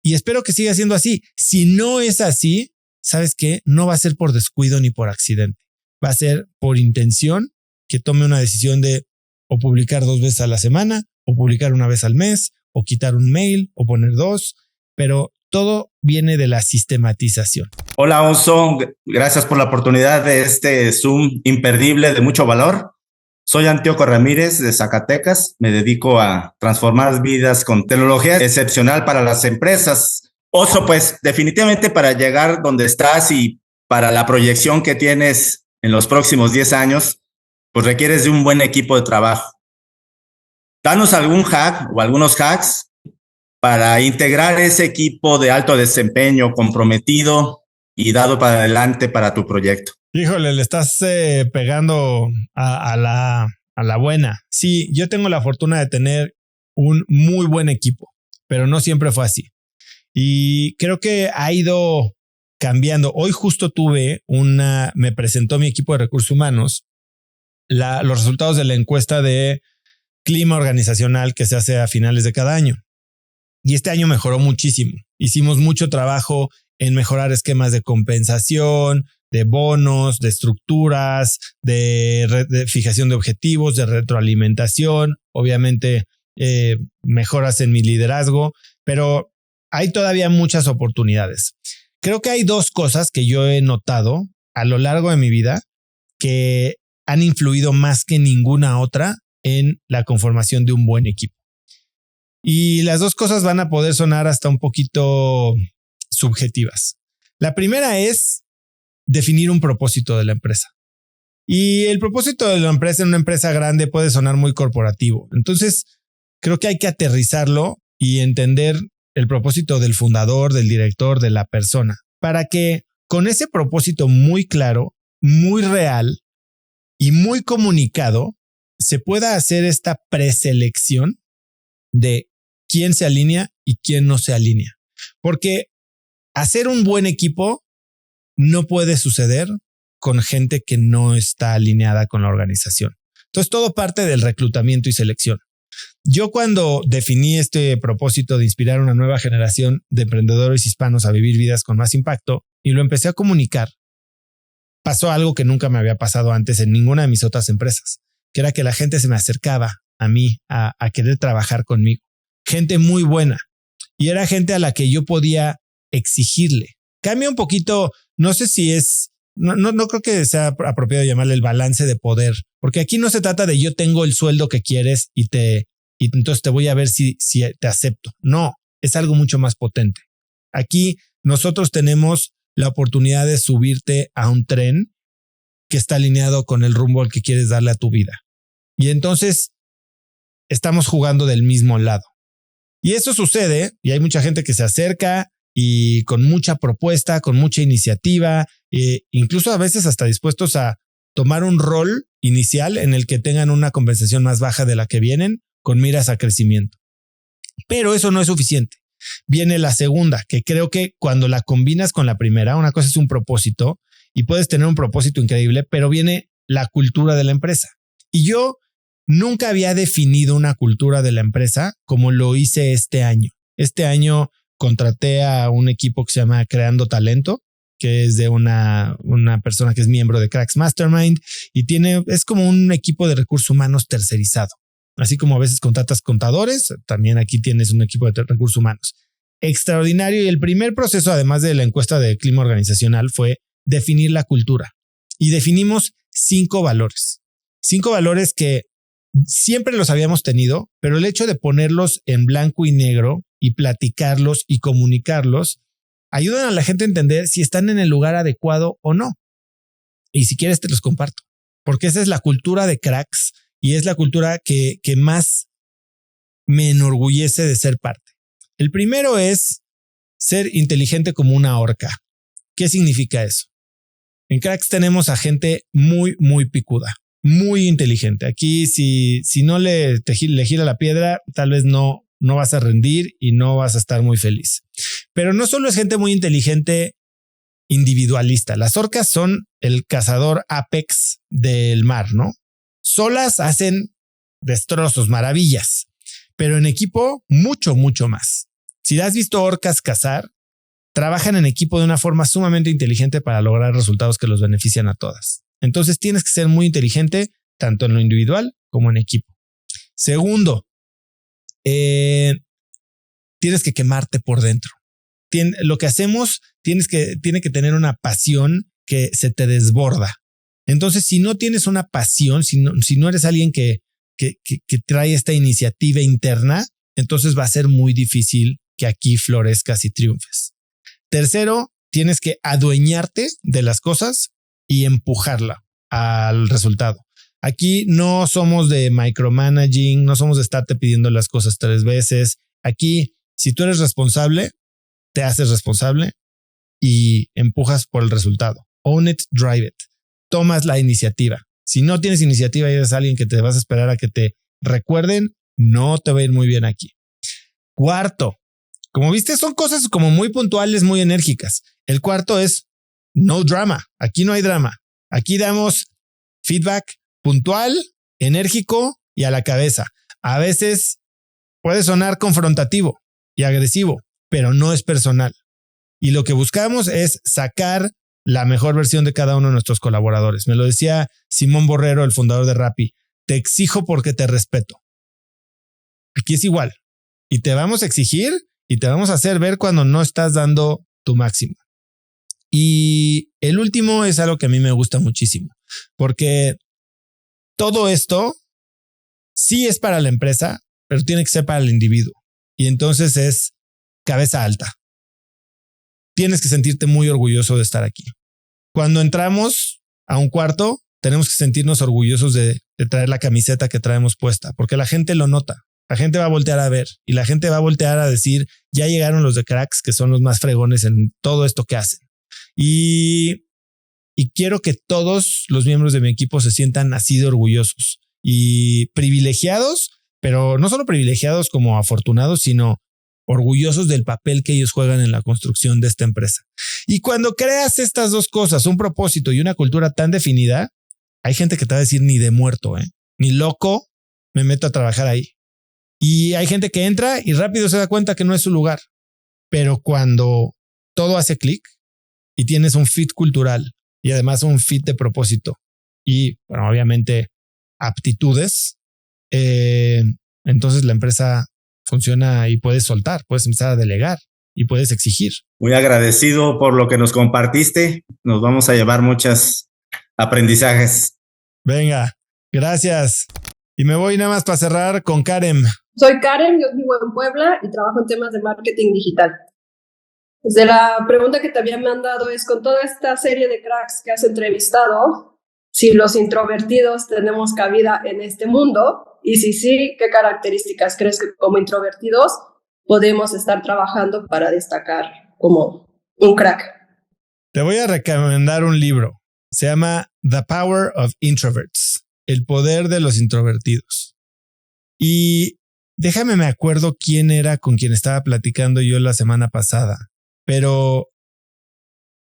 Speaker 1: Y espero que siga siendo así. Si no es así, ¿sabes qué? No va a ser por descuido ni por accidente. Va a ser por intención que tome una decisión de o publicar 2 veces a la semana, o publicar 1 vez al mes, o quitar un mail, o poner 2, pero todo viene de la sistematización.
Speaker 12: Hola, Oso. Gracias por la oportunidad de este Zoom imperdible de mucho valor. Soy Antíoco Ramírez de Zacatecas. Me dedico a transformar vidas con tecnología excepcional para las empresas. Oso, pues definitivamente para llegar donde estás y para la proyección que tienes en los próximos 10 años, pues requieres de un buen equipo de trabajo. Danos algún hack o algunos hacks para integrar ese equipo de alto desempeño comprometido y dado para adelante para tu proyecto.
Speaker 1: Híjole, le estás pegando a la buena. Sí, yo tengo la fortuna de tener un muy buen equipo, pero no siempre fue así. Y creo que ha ido cambiando. Hoy justo me presentó mi equipo de recursos humanos los resultados de la encuesta de clima organizacional que se hace a finales de cada año. Y este año mejoró muchísimo. Hicimos mucho trabajo en mejorar esquemas de compensación, de bonos, de estructuras, de fijación de objetivos, de retroalimentación, obviamente mejoras en mi liderazgo, pero hay todavía muchas oportunidades. Creo que hay dos cosas que yo he notado a lo largo de mi vida que han influido más que ninguna otra en la conformación de un buen equipo. Y las dos cosas van a poder sonar hasta un poquito subjetivas. La primera es definir un propósito de la empresa. Y el propósito de la empresa en una empresa grande puede sonar muy corporativo. Entonces, creo que hay que aterrizarlo y entender el propósito del fundador, del director, de la persona, para que con ese propósito muy claro, muy real y muy comunicado, se pueda hacer esta preselección de quién se alinea y quién no se alinea. Porque hacer un buen equipo no puede suceder con gente que no está alineada con la organización. Entonces, todo parte del reclutamiento y selección. Yo cuando definí este propósito de inspirar a una nueva generación de emprendedores hispanos a vivir vidas con más impacto y lo empecé a comunicar, pasó algo que nunca me había pasado antes en ninguna de mis otras empresas, que era que la gente se me acercaba a mí a querer trabajar conmigo. Gente muy buena. Y era gente a la que yo podía exigirle. Cambia un poquito, no sé si es, no creo que sea apropiado llamarle el balance de poder, porque aquí no se trata de yo tengo el sueldo que quieres y entonces te voy a ver si te acepto. No, es algo mucho más potente. Aquí nosotros tenemos la oportunidad de subirte a un tren que está alineado con el rumbo al que quieres darle a tu vida. Y entonces estamos jugando del mismo lado. Y eso sucede y hay mucha gente que se acerca y con mucha propuesta, con mucha iniciativa, incluso a veces hasta dispuestos a tomar un rol inicial en el que tengan una compensación más baja de la que vienen con miras a crecimiento. Pero eso no es suficiente. Viene la segunda, que creo que cuando la combinas con la primera, una cosa es un propósito y puedes tener un propósito increíble, pero viene la cultura de la empresa. Y yo nunca había definido una cultura de la empresa como lo hice este año. Este año contraté a un equipo que se llama Creando Talento, que es de una persona que es miembro de Cracks Mastermind y es como un equipo de recursos humanos tercerizado. Así como a veces contratas contadores, también aquí tienes un equipo de recursos humanos. Extraordinario. Y el primer proceso, además de la encuesta de clima organizacional, fue definir la cultura. Y definimos 5 valores. 5 valores que siempre los habíamos tenido, pero el hecho de ponerlos en blanco y negro y platicarlos y comunicarlos ayudan a la gente a entender si están en el lugar adecuado o no. Y si quieres te los comparto, porque esa es la cultura de Cracks y es la cultura que más me enorgullece de ser parte. El primero es ser inteligente como una orca. ¿Qué significa eso? En Cracks tenemos a gente muy, muy picuda, muy inteligente. Aquí si no le gira la piedra, tal vez no vas a rendir y no vas a estar muy feliz. Pero no solo es gente muy inteligente individualista. Las orcas son el cazador apex del mar, ¿no? Solas hacen destrozos, maravillas, pero en equipo mucho, mucho más. Si has visto orcas cazar, trabajan en equipo de una forma sumamente inteligente para lograr resultados que los benefician a todas. Entonces tienes que ser muy inteligente tanto en lo individual como en equipo. Segundo, tienes que quemarte por dentro. Lo que hacemos tiene que tener una pasión que se te desborda. Entonces, si no tienes una pasión, si no eres alguien que trae esta iniciativa interna, entonces va a ser muy difícil que aquí florezcas y triunfes. Tercero, tienes que adueñarte de las cosas y empujarla al resultado. Aquí no somos de micromanaging, no somos de estarte pidiendo las cosas 3 veces. Aquí, si tú eres responsable, te haces responsable y empujas por el resultado. Own it, drive it. Tomas la iniciativa. Si no tienes iniciativa y eres alguien que te vas a esperar a que te recuerden, no te va a ir muy bien aquí. Cuarto, Como viste, son cosas como muy puntuales, muy enérgicas. El cuarto es no drama. Aquí no hay drama. Aquí damos feedback puntual, enérgico y a la cabeza. A veces puede sonar confrontativo y agresivo, pero no es personal. Y lo que buscamos es sacar la mejor versión de cada uno de nuestros colaboradores. Me lo decía Simón Borrero, el fundador de Rappi. Te exijo porque te respeto. Aquí es igual. Y te vamos a exigir y te vamos a hacer ver cuando no estás dando tu máximo. Y el último es algo que a mí me gusta muchísimo, porque todo esto sí es para la empresa, pero tiene que ser para el individuo. Y entonces es cabeza alta. Tienes que sentirte muy orgulloso de estar aquí. Cuando entramos a un cuarto, tenemos que sentirnos orgullosos de traer la camiseta que traemos puesta, porque la gente lo nota. La gente va a voltear a ver y la gente va a voltear a decir, ya llegaron los de Cracks, que son los más fregones en todo esto que hacen. Y quiero que todos los miembros de mi equipo se sientan así de orgullosos y privilegiados, pero no solo privilegiados como afortunados, sino orgullosos del papel que ellos juegan en la construcción de esta empresa. Y cuando creas estas dos cosas, un propósito y una cultura tan definida, hay gente que te va a decir ni de muerto, ni loco, me meto a trabajar ahí. Y hay gente que entra y rápido se da cuenta que no es su lugar. Pero cuando todo hace clic y tienes un fit cultural y además un fit de propósito y, bueno, obviamente aptitudes, entonces la empresa funciona y puedes soltar, puedes empezar a delegar y puedes exigir.
Speaker 12: Muy agradecido por lo que nos compartiste. Nos vamos a llevar muchos aprendizajes.
Speaker 1: Venga, gracias. Y me voy nada más para cerrar con Karen.
Speaker 13: Soy Karen, yo vivo en Puebla y trabajo en temas de marketing digital. Desde la pregunta que te había mandado es, con toda esta serie de cracks que has entrevistado, si los introvertidos tenemos cabida en este mundo y si sí, ¿qué características crees que como introvertidos podemos estar trabajando para destacar como un crack?
Speaker 1: Te voy a recomendar un libro. Se llama The Power of Introverts, el poder de los introvertidos. Y déjame me acuerdo quién era con quien estaba platicando yo la semana pasada, pero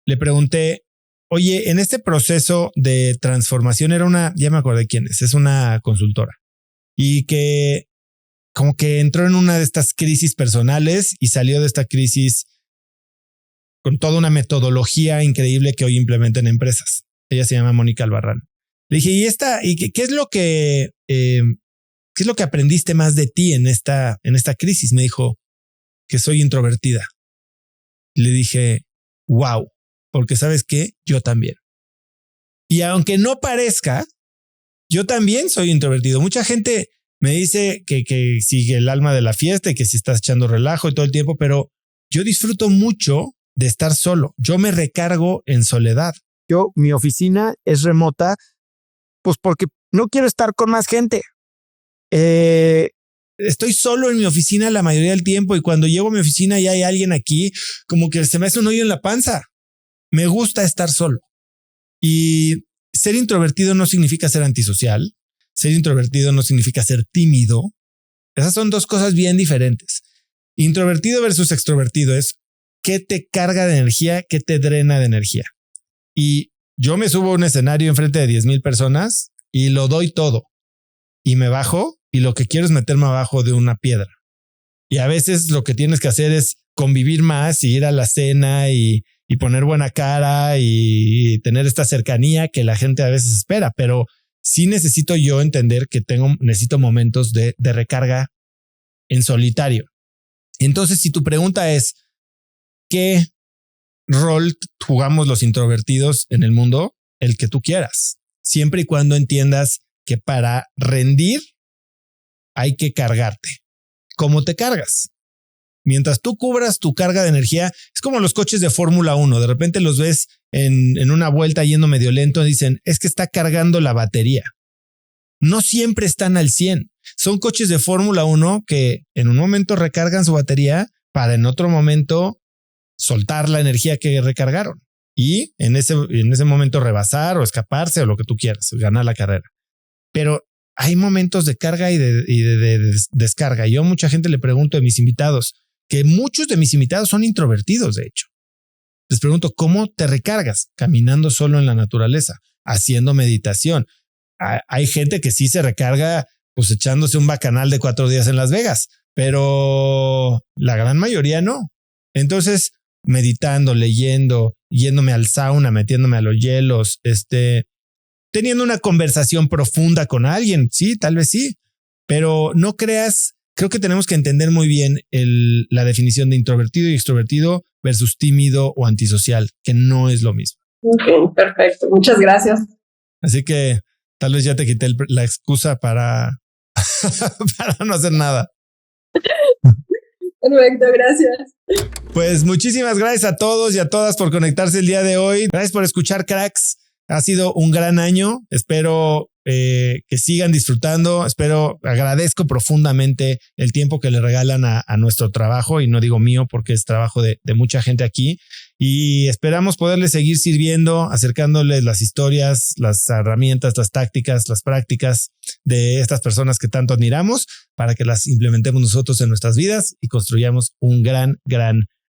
Speaker 1: le pregunté, oye, en este proceso de transformación ya me acordé quién es una consultora y que como que entró en una de estas crisis personales y salió de esta crisis con toda una metodología increíble que hoy implementa en empresas. Ella se llama Mónica Albarrán. Le dije, ¿qué es lo que aprendiste más de ti en esta crisis? Me dijo que soy introvertida. Le dije, wow, porque ¿sabes qué? Yo también. Y aunque no parezca, yo también soy introvertido. Mucha gente me dice que sigue el alma de la fiesta y que si estás echando relajo y todo el tiempo, pero yo disfruto mucho de estar solo. Yo me recargo en soledad. Mi oficina es remota, pues porque no quiero estar con más gente. Estoy solo en mi oficina la mayoría del tiempo y cuando llego a mi oficina y hay alguien aquí, como que se me hace un hoyo en la panza. Me gusta estar solo. Y ser introvertido no significa ser antisocial. Ser introvertido no significa ser tímido. Esas son dos cosas bien diferentes. Introvertido versus extrovertido es qué te carga de energía, qué te drena de energía. Y yo me subo a un escenario enfrente de 10,000 personas y lo doy todo. Y me bajo y lo que quiero es meterme abajo de una piedra. Y a veces lo que tienes que hacer es convivir más y ir a la cena y poner buena cara y tener esta cercanía que la gente a veces espera. Pero sí necesito yo entender que necesito momentos de recarga en solitario. Entonces, si tu pregunta es ¿qué rol jugamos los introvertidos en el mundo? El que tú quieras, siempre y cuando entiendas que para rendir hay que cargarte. ¿Cómo te cargas? Mientras tú cubras tu carga de energía, es como los coches de Fórmula 1. De repente los ves en una vuelta yendo medio lento y dicen, es que está cargando la batería. No siempre están al 100. Son coches de Fórmula 1 que en un momento recargan su batería para en otro momento soltar la energía que recargaron y en ese momento rebasar o escaparse o lo que tú quieras, ganar la carrera. Pero hay momentos de carga y de descarga. Yo a mucha gente le pregunto a mis invitados, que muchos de mis invitados son introvertidos, de hecho. Les pregunto, ¿cómo te recargas? Caminando solo en la naturaleza, haciendo meditación. Hay gente que sí se recarga pues echándose un bacanal de 4 días en Las Vegas, pero la gran mayoría no. Entonces, meditando, leyendo, yéndome al sauna, metiéndome a los hielos, teniendo una conversación profunda con alguien, sí, tal vez sí, pero no creas, creo que tenemos que entender muy bien la definición de introvertido y extrovertido versus tímido o antisocial, que no es lo mismo.
Speaker 13: Ok, perfecto, muchas gracias.
Speaker 1: Así que tal vez ya te quité la excusa para no hacer nada.
Speaker 13: Perfecto, gracias.
Speaker 1: Pues muchísimas gracias a todos y a todas por conectarse el día de hoy. Gracias por escuchar, cracks. Ha sido un gran año. Espero que sigan disfrutando. Agradezco profundamente el tiempo que le regalan a nuestro trabajo, y no digo mío porque es trabajo de mucha gente aquí, y esperamos poderles seguir sirviendo, acercándoles las historias, las herramientas, las tácticas, las prácticas de estas personas que tanto admiramos para que las implementemos nosotros en nuestras vidas y construyamos un gran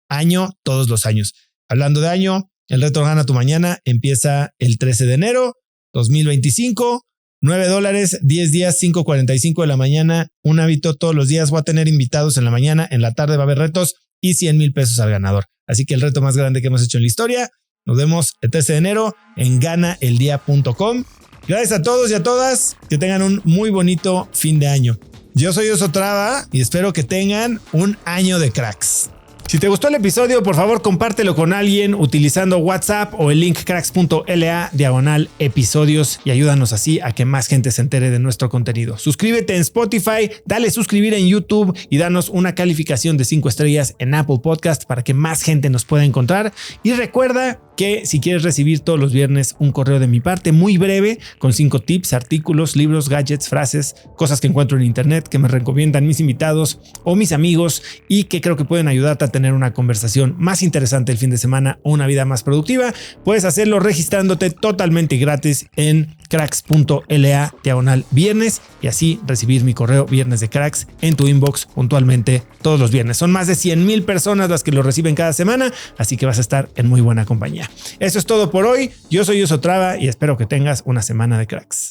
Speaker 1: año todos los años. Hablando de año, el reto Gana tu Mañana empieza el 13 de enero 2025. $9, 10 días, 5:45 de la mañana, un hábito todos los días. Voy a tener invitados en la mañana, en la tarde va a haber retos y $100,000 al ganador. Así que el reto más grande que hemos hecho en la historia. Nos vemos el 13 de enero en ganaeldia.com. Gracias a todos y a todas. Que tengan un muy bonito fin de año. Yo soy Oso Traba y espero que tengan un año de cracks. Si te gustó el episodio, por favor, compártelo con alguien utilizando WhatsApp o el link cracks.la/episodios y ayúdanos así a que más gente se entere de nuestro contenido. Suscríbete en Spotify, dale suscribir en YouTube y danos una calificación de 5 estrellas en Apple Podcast para que más gente nos pueda encontrar. Y recuerda que si quieres recibir todos los viernes un correo de mi parte muy breve con 5 tips, artículos, libros, gadgets, frases, cosas que encuentro en internet que me recomiendan mis invitados o mis amigos y que creo que pueden ayudarte a tener una conversación más interesante el fin de semana o una vida más productiva, puedes hacerlo registrándote totalmente gratis en cracks.la/viernes y así recibir mi correo Viernes de Cracks en tu inbox puntualmente todos los viernes. Son más de 100,000 personas las que lo reciben cada semana, así que vas a estar en muy buena compañía. Eso es todo por hoy. Yo soy Oso Traba y espero que tengas una semana de cracks.